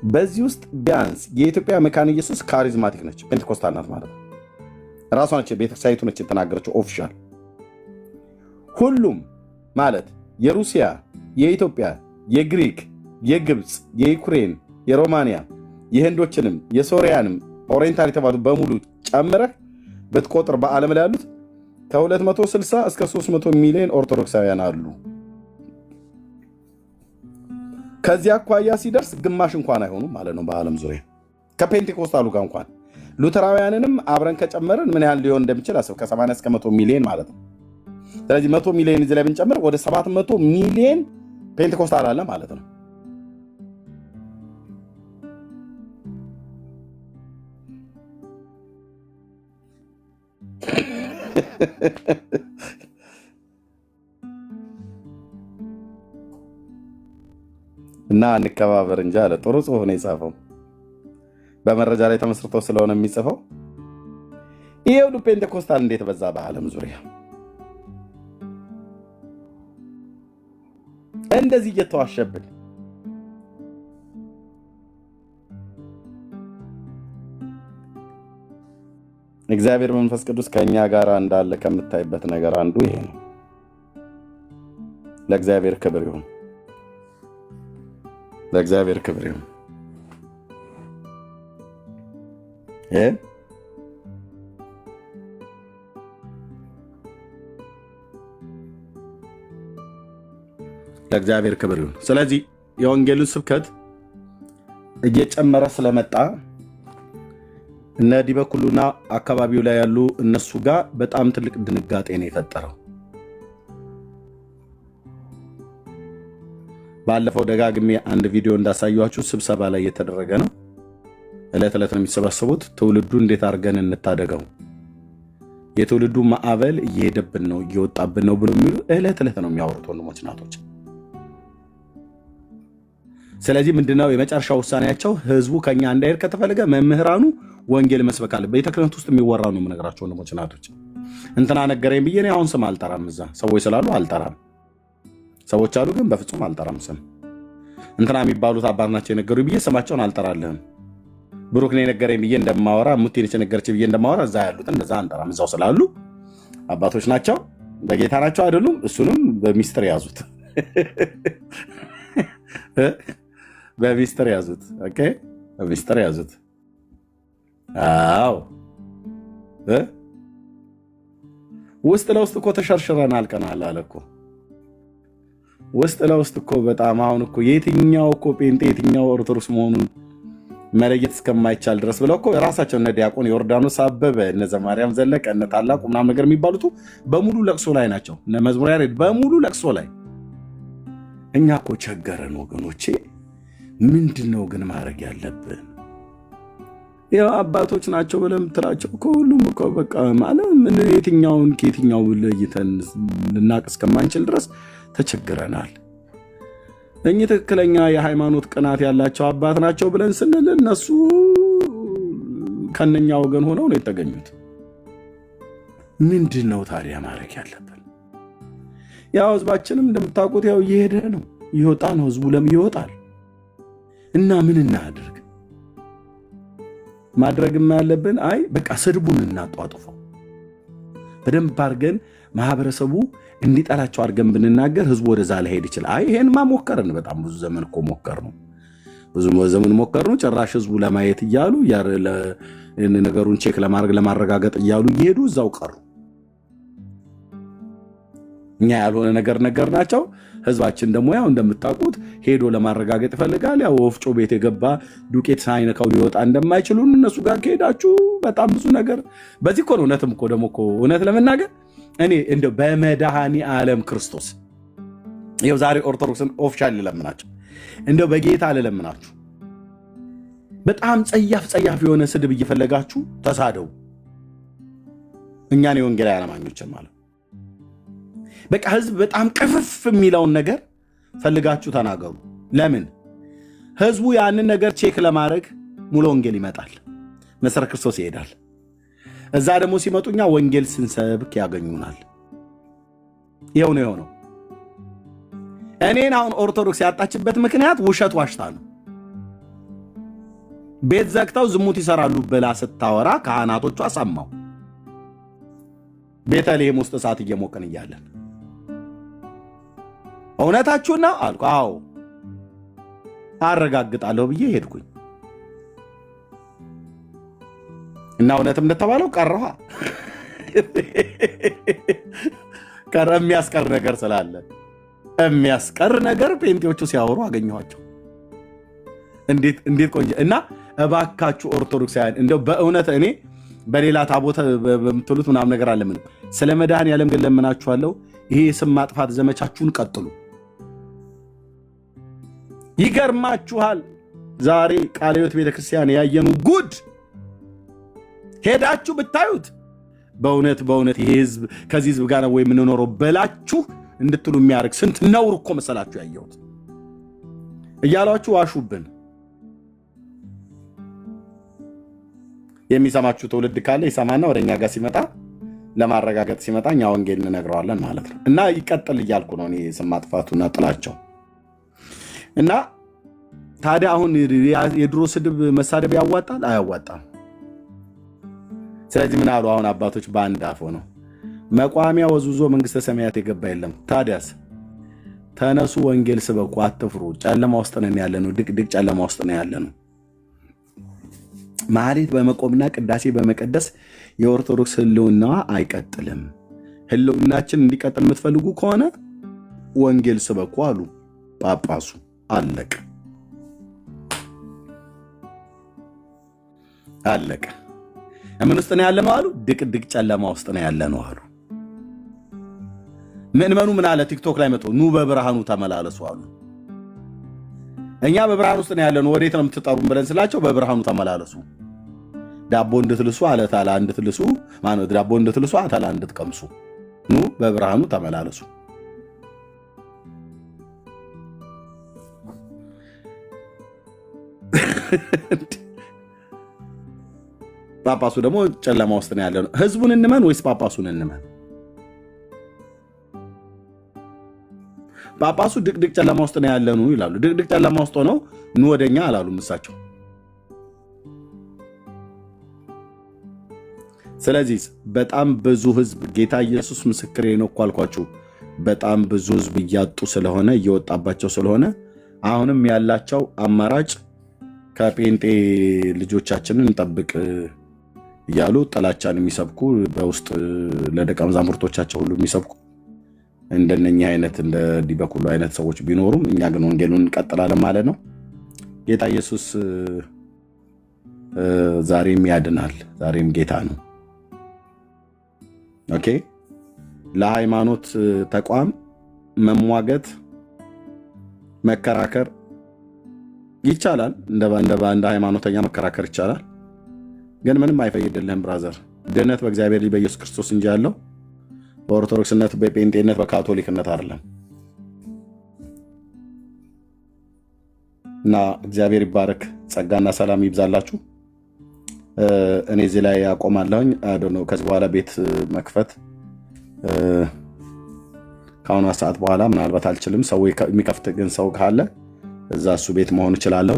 በዚህ ውስጥ ቢያንስ የኢትዮጵያ መካነ ኢየሱስ ካሪዝማቲክ ነች፣ ፔንቴኮስታል ናት ማለት ነው። ራሷ ነች ቤተክርስቲያኒቱ ነች የተናገረችው ኦፊሻል። ሁሉም ማለት የሩሲያ፣ የኢትዮጵያ፣ የግሪክ፣ የግብፅ፣ የዩክሬን፣ የሮማንያ፣ የህንዶችንም የሶሪያንም ኦሪየንታል የተባሉ በሙሉ ጨምረህ ብትቆጥር በዓለም ላይ ያሉት ከ260 እስከ 300 ሚሊዮን ኦርቶዶክሳውያን አሉ። ከዚህ አኳያ ሲደርስ ግማሽ እንኳን አይሆኑም ማለት ነው በዓለም ዙሪያ ከፔንቴኮስታሉ ጋር እንኳን። ሉተራውያንንም አብረን ከጨመርን ምን ያህል ሊሆን እንደሚችል አስብ። ከ80 እስከ 100 ሚሊዮን ማለት ነው። ስለዚህ 100 ሚሊዮን እዚህ ላይ ብንጨምር ወደ 700 ሚሊዮን ፔንቴኮስታል አለ ማለት ነው። እና እንከባበር እንጂ አለ። ጥሩ ጽሁፍ ነው የጻፈው። በመረጃ ላይ ተመስርቶ ስለሆነ የሚጽፈው ይሄ ሁሉ ፔንቴኮስታል እንዴት በዛ በዓለም ዙሪያ እንደዚህ እየተዋሸብን። እግዚአብሔር መንፈስ ቅዱስ ከኛ ጋር እንዳለ ከምታይበት ነገር አንዱ ይሄ ነው። ለእግዚአብሔር ክብር ይሁን፣ ለእግዚአብሔር ክብር ይሁን። ለእግዚአብሔር ክብር ይሁን። ስለዚህ የወንጌሉን ስብከት እየጨመረ ስለመጣ እነ ዲበኩሉና አካባቢው ላይ ያሉ እነሱ ጋር በጣም ትልቅ ድንጋጤ ነው የፈጠረው። ባለፈው ደጋግሜ አንድ ቪዲዮ እንዳሳያችሁ ስብሰባ ላይ እየተደረገ ነው። ዕለት ዕለት ነው የሚሰባሰቡት። ትውልዱ እንዴት አድርገን እንታደገው፣ የትውልዱ ማዕበል እየሄደብን ነው እየወጣብን ነው ብሎ የሚሉ ዕለት ዕለት ነው የሚያወሩት ወንድሞች ናቶች። ስለዚህ ምንድነው የመጨረሻ ውሳኔያቸው? ህዝቡ ከኛ እንዳይሄድ ከተፈለገ መምህራኑ ወንጌል መስበክ አለ። ቤተ ክህነት ውስጥ የሚወራው ነው የምነግራቸው ወንድሞች ናቶች። እንትና ነገረኝ ብዬ እኔ አሁን ስም አልጠራም። እዛ ሰዎች ስላሉ አልጠራም። ሰዎች አሉ ግን በፍጹም አልጠራም ስም። እንትና የሚባሉት አባት ናቸው የነገሩ ብዬ ስማቸውን አልጠራልህም። ብሩክ ነው የነገረኝ ብዬ እንደማወራ፣ ሙቴ ነች የነገረች ብዬ እንደማወራ እዛ ያሉትን እንደዛ አንጠራም። እዛው ስላሉ አባቶች ናቸው፣ በጌታ ናቸው አይደሉም፣ እሱንም በሚስጥር ያዙት በሚስጥር ያዙት። ኦኬ በሚስጥር ያዙት። አዎ ውስጥ ለውስጥ እኮ ተሸርሽረን አልቀናል አለ እኮ። ውስጥ ለውስጥ እኮ በጣም አሁን እኮ የትኛው እኮ ጴንጤ የትኛው ኦርቶዶክስ መሆኑን መለየት እስከማይቻል ድረስ ብለው እኮ የራሳቸው እነ ዲያቆን ዮርዳኖስ አበበ፣ እነ ዘማርያም ዘለቀ፣ እነ ታላቁ ምናምን ነገር የሚባሉት በሙሉ ለቅሶ ላይ ናቸው። እነ መዝሙር ያሬድ በሙሉ ለቅሶ ላይ። እኛ እኮ ቸገረን ወገኖቼ። ምንድን ነው ግን ማድረግ ያለብን? ያው አባቶች ናቸው ብለን የምትላቸው ከሁሉም እኮ በቃ ማለት ምን የትኛውን ከየትኛው ለይተን ልናቅ እስከማንችል ድረስ ተቸግረናል። እኚህ ትክክለኛ የሃይማኖት ቅናት ያላቸው አባት ናቸው ብለን ስንል እነሱ ከነኛ ወገን ሆነው ነው የተገኙት። ምንድን ነው ታዲያ ማድረግ ያለብን? ያው ህዝባችንም እንደምታውቁት ያው እየሄደ ነው፣ ይወጣ ነው፣ ህዝቡ ይወጣል እና ምን እናድርግ? ማድረግም ያለብን አይ በቃ ስድቡን እናጧጥፈው በደንብ አድርገን ማህበረሰቡ እንዲጠላቸው አድርገን ብንናገር ህዝቡ ወደዛ ሊሄድ ይችላል። አይ ይሄንማ ሞከርን፣ በጣም ብዙ ዘመን እኮ ሞከር ነው፣ ብዙ ዘመን ሞከር ነው። ጭራሽ ህዝቡ ለማየት እያሉ ነገሩን ቼክ ለማድረግ ለማረጋገጥ እያሉ እየሄዱ እዛው ቀሩ። እኛ ያልሆነ ነገር ናቸው። ህዝባችን ደግሞ ያው እንደምታውቁት ሄዶ ለማረጋገጥ ይፈልጋል። ያው ወፍጮ ቤት የገባ ዱቄት ሳይነካው ሊወጣ እንደማይችሉ እነሱ ጋር ከሄዳችሁ በጣም ብዙ ነገር በዚህ እኮ ነው። እውነትም እኮ ደግሞ እኮ እውነት ለመናገር እኔ እንደው በመድኃኔ ዓለም ክርስቶስ ይኸው ዛሬ ኦርቶዶክስን ኦፊሻል ልለምናቸው፣ እንደው በጌታ ልለምናችሁ፣ በጣም ጸያፍ የሆነ ስድብ እየፈለጋችሁ ተሳደቡ። እኛን የወንጌላውያን አማኞችን ማለት በቃ ህዝብ በጣም ቅፍፍ የሚለውን ነገር ፈልጋችሁ ተናገሩ። ለምን ህዝቡ ያንን ነገር ቼክ ለማድረግ ሙሉ ወንጌል ይመጣል፣ መሰረት ክርስቶስ ይሄዳል። እዛ ደግሞ ሲመጡኛ ወንጌል ስንሰብክ ያገኙናል። ይኸው ነው የሆነው። እኔን አሁን ኦርቶዶክስ ያጣችበት ምክንያት ውሸት ዋሽታ ነው። ቤት ዘግተው ዝሙት ይሰራሉ ብላ ስታወራ ካህናቶቿ ሰማው። ቤተልሔም ውስጥ እሳት እየሞቅን እያለን እውነታችሁን ነው አልኩ። አዎ አረጋግጣለሁ ብዬ ሄድኩኝ እና እውነትም እንደተባለው ቀረኋ። ቀረ። የሚያስቀር ነገር ስላለ የሚያስቀር ነገር ጴንጤዎቹ ሲያወሩ አገኘኋቸው። እንዴት ቆንጆ እና እባካችሁ ኦርቶዶክሳውያን እንደው በእውነት እኔ በሌላ ታቦት በምትሉት ምናምን ነገር አለምንም ስለ መድኃኔዓለም ግን ለምናችኋለሁ፣ ይሄ የስም ማጥፋት ዘመቻችሁን ቀጥሉ። ይገርማችኋል ዛሬ ቃለ ሕይወት ቤተክርስቲያን ያየኑ ጉድ ሄዳችሁ ብታዩት በእውነት ይሄ ህዝብ ከዚህ ህዝብ ጋር ወይ የምንኖረው በላችሁ እንድትሉ የሚያደርግ ስንት ነውር እኮ መሰላችሁ ያየሁት እያሏችሁ ዋሹብን። የሚሰማችሁ ትውልድ ካለ ይሰማና ወደኛ ጋር ሲመጣ ለማረጋገጥ ሲመጣ እኛ ወንጌል እንነግረዋለን ማለት ነው። እና ይቀጥል እያልኩ ነው እኔ ስም ማጥፋቱና ጥላቸው እና ታዲያ አሁን የድሮ ስድብ መሳደብ ያዋጣል አያዋጣም? ስለዚህ ምን አሉ አሁን አባቶች በአንድ አፍ ሆነው መቋሚያ ወዝውዞ መንግስተ ሰማያት የገባ የለም። ታዲያስ ተነሱ፣ ወንጌል ስበኩ፣ አትፍሩ። ጨለማ ውስጥ ነን ያለነው፣ ድቅድቅ ጨለማ ውስጥ ነው ያለነው። ማህሌት በመቆምና ቅዳሴ በመቀደስ የኦርቶዶክስ ህልውናዋ አይቀጥልም። ህልውናችን እንዲቀጥል የምትፈልጉ ከሆነ ወንጌል ስበኩ አሉ ጳጳሱ። አለቀ አለቀ። ምን ውስጥ ነው ያለነው አሉ? ድቅድቅ ጨለማ ውስጥ ነው ያለነው አሉ። ምእመኑ ምን አለ? ቲክቶክ ላይ መጥቶ ኑ በብርሃኑ ተመላለሱ አሉ። እኛ በብርሃን ውስጥ ነው ያለነው፣ ወዴት ነው የምትጠሩን ብለን ስላቸው በብርሃኑ ተመላለሱ፣ ዳቦ እንድትልሱ አለታላ እንድትልሱ ማለት ዳቦ እንድትልሱ አተላ እንድትቀምሱ ኑ በብርሃኑ ተመላለሱ። ጳጳሱ ደግሞ ጨለማ ውስጥ ነው ያለነው። ህዝቡን እንመን ወይስ ጳጳሱን እንመን? ጳጳሱ ድቅድቅ ጨለማ ውስጥ ነው ያለኑ ይላሉ። ድቅድቅ ጨለማ ውስጥ ሆነው ኑ ወደኛ አላሉም እሳቸው። ስለዚህ በጣም ብዙ ህዝብ ጌታ ኢየሱስ ምስክሬ ነው እኮ አልኳችሁ። በጣም ብዙ ህዝብ እያጡ ስለሆነ እየወጣባቸው ስለሆነ አሁንም ያላቸው አማራጭ ከጴንጤ ልጆቻችንን እንጠብቅ እያሉ ጥላቻን የሚሰብኩ በውስጥ ለደቀ መዛሙርቶቻቸው ሁሉ የሚሰብኩ እንደነኛ አይነት እንደ ዲበኩሉ አይነት ሰዎች ቢኖሩም እኛ ግን ወንጌሉን እንቀጥላለን ማለት ነው። ጌታ ኢየሱስ ዛሬም ያድናል፣ ዛሬም ጌታ ነው። ኦኬ። ለሃይማኖት ተቋም መሟገት መከራከር ይቻላል፣ እንደ ሃይማኖተኛ መከራከር ይቻላል። ግን ምንም አይፈይድልህም ብራዘር። ድህነት በእግዚአብሔር ልጅ በኢየሱስ ክርስቶስ እንጂ ያለው በኦርቶዶክስነት፣ በጴንጤነት፣ በካቶሊክነት አይደለም። እና እግዚአብሔር ይባረክ፣ ጸጋና ሰላም ይብዛላችሁ። እኔ እዚህ ላይ አቆማለሁኝ። ከዚህ በኋላ ቤት መክፈት ከአሁኗ ሰዓት በኋላ ምናልባት አልችልም። ሰው የሚከፍት ግን ሰው ካለ እዛ እሱ ቤት መሆን እችላለሁ።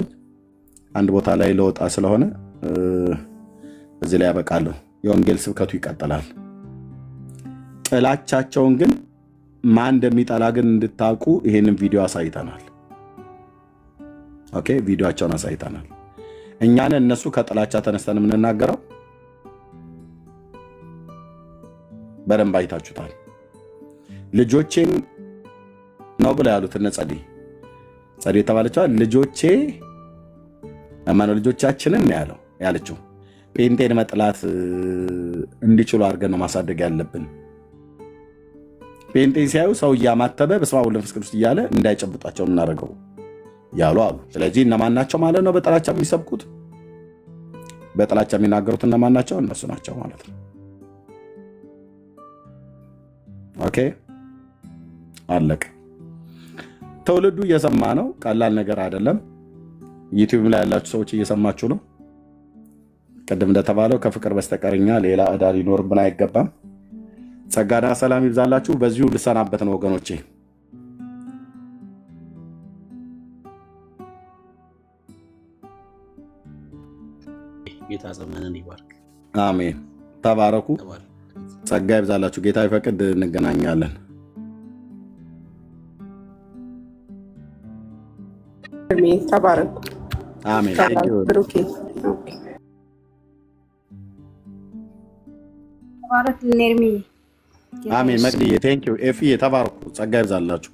አንድ ቦታ ላይ ለወጣ ስለሆነ እዚህ ላይ ያበቃለሁ። የወንጌል ስብከቱ ይቀጥላል። ጥላቻቸውን ግን ማን እንደሚጠላ ግን እንድታውቁ ይሄንን ቪዲዮ አሳይተናል። ኦኬ፣ ቪዲዮአቸውን አሳይተናል። እኛን እነሱ ከጥላቻ ተነስተን የምንናገረው በደንብ አይታችሁታል። ልጆቼን ነው ብለው ያሉት እነ ጸዲ የተባለችዋ ልጆቼ ማነው ልጆቻችንን ነው ያለችው። ጴንጤን መጥላት እንዲችሉ አድርገን ነው ማሳደግ ያለብን። ጴንጤን ሲያዩ ሰው እያማተበ በስመ አብ ወወልድ ወመንፈስ ቅዱስ እያለ እንዳይጨብጧቸው እናደርገው ያሉ አሉ። ስለዚህ እነማን ናቸው ማለት ነው በጥላቻ የሚሰብኩት? በጥላቻ የሚናገሩት እነማን ናቸው? እነሱ ናቸው ማለት ነው። ኦኬ፣ አለቀ። ትውልዱ እየሰማ ነው። ቀላል ነገር አይደለም። ዩቲዩብ ላይ ያላችሁ ሰዎች እየሰማችሁ ነው። ቅድም እንደተባለው ከፍቅር በስተቀር እኛ ሌላ ዕዳ ሊኖርብን አይገባም። ጸጋና ሰላም ይብዛላችሁ። በዚሁ ልሰናበት ነው ወገኖቼ። ጌታ ዘመንን ይባርክ። አሜን። ተባረኩ። ጸጋ ይብዛላችሁ። ጌታ ይፈቅድ እንገናኛለን። ተባረኩ። አሜን። ብሩኬ ተባረክ። ኔርሚ አሜን። መቅድዬ ቴንኪው። ኤፍዬ ተባረኩ። ጸጋ ይብዛላችሁ።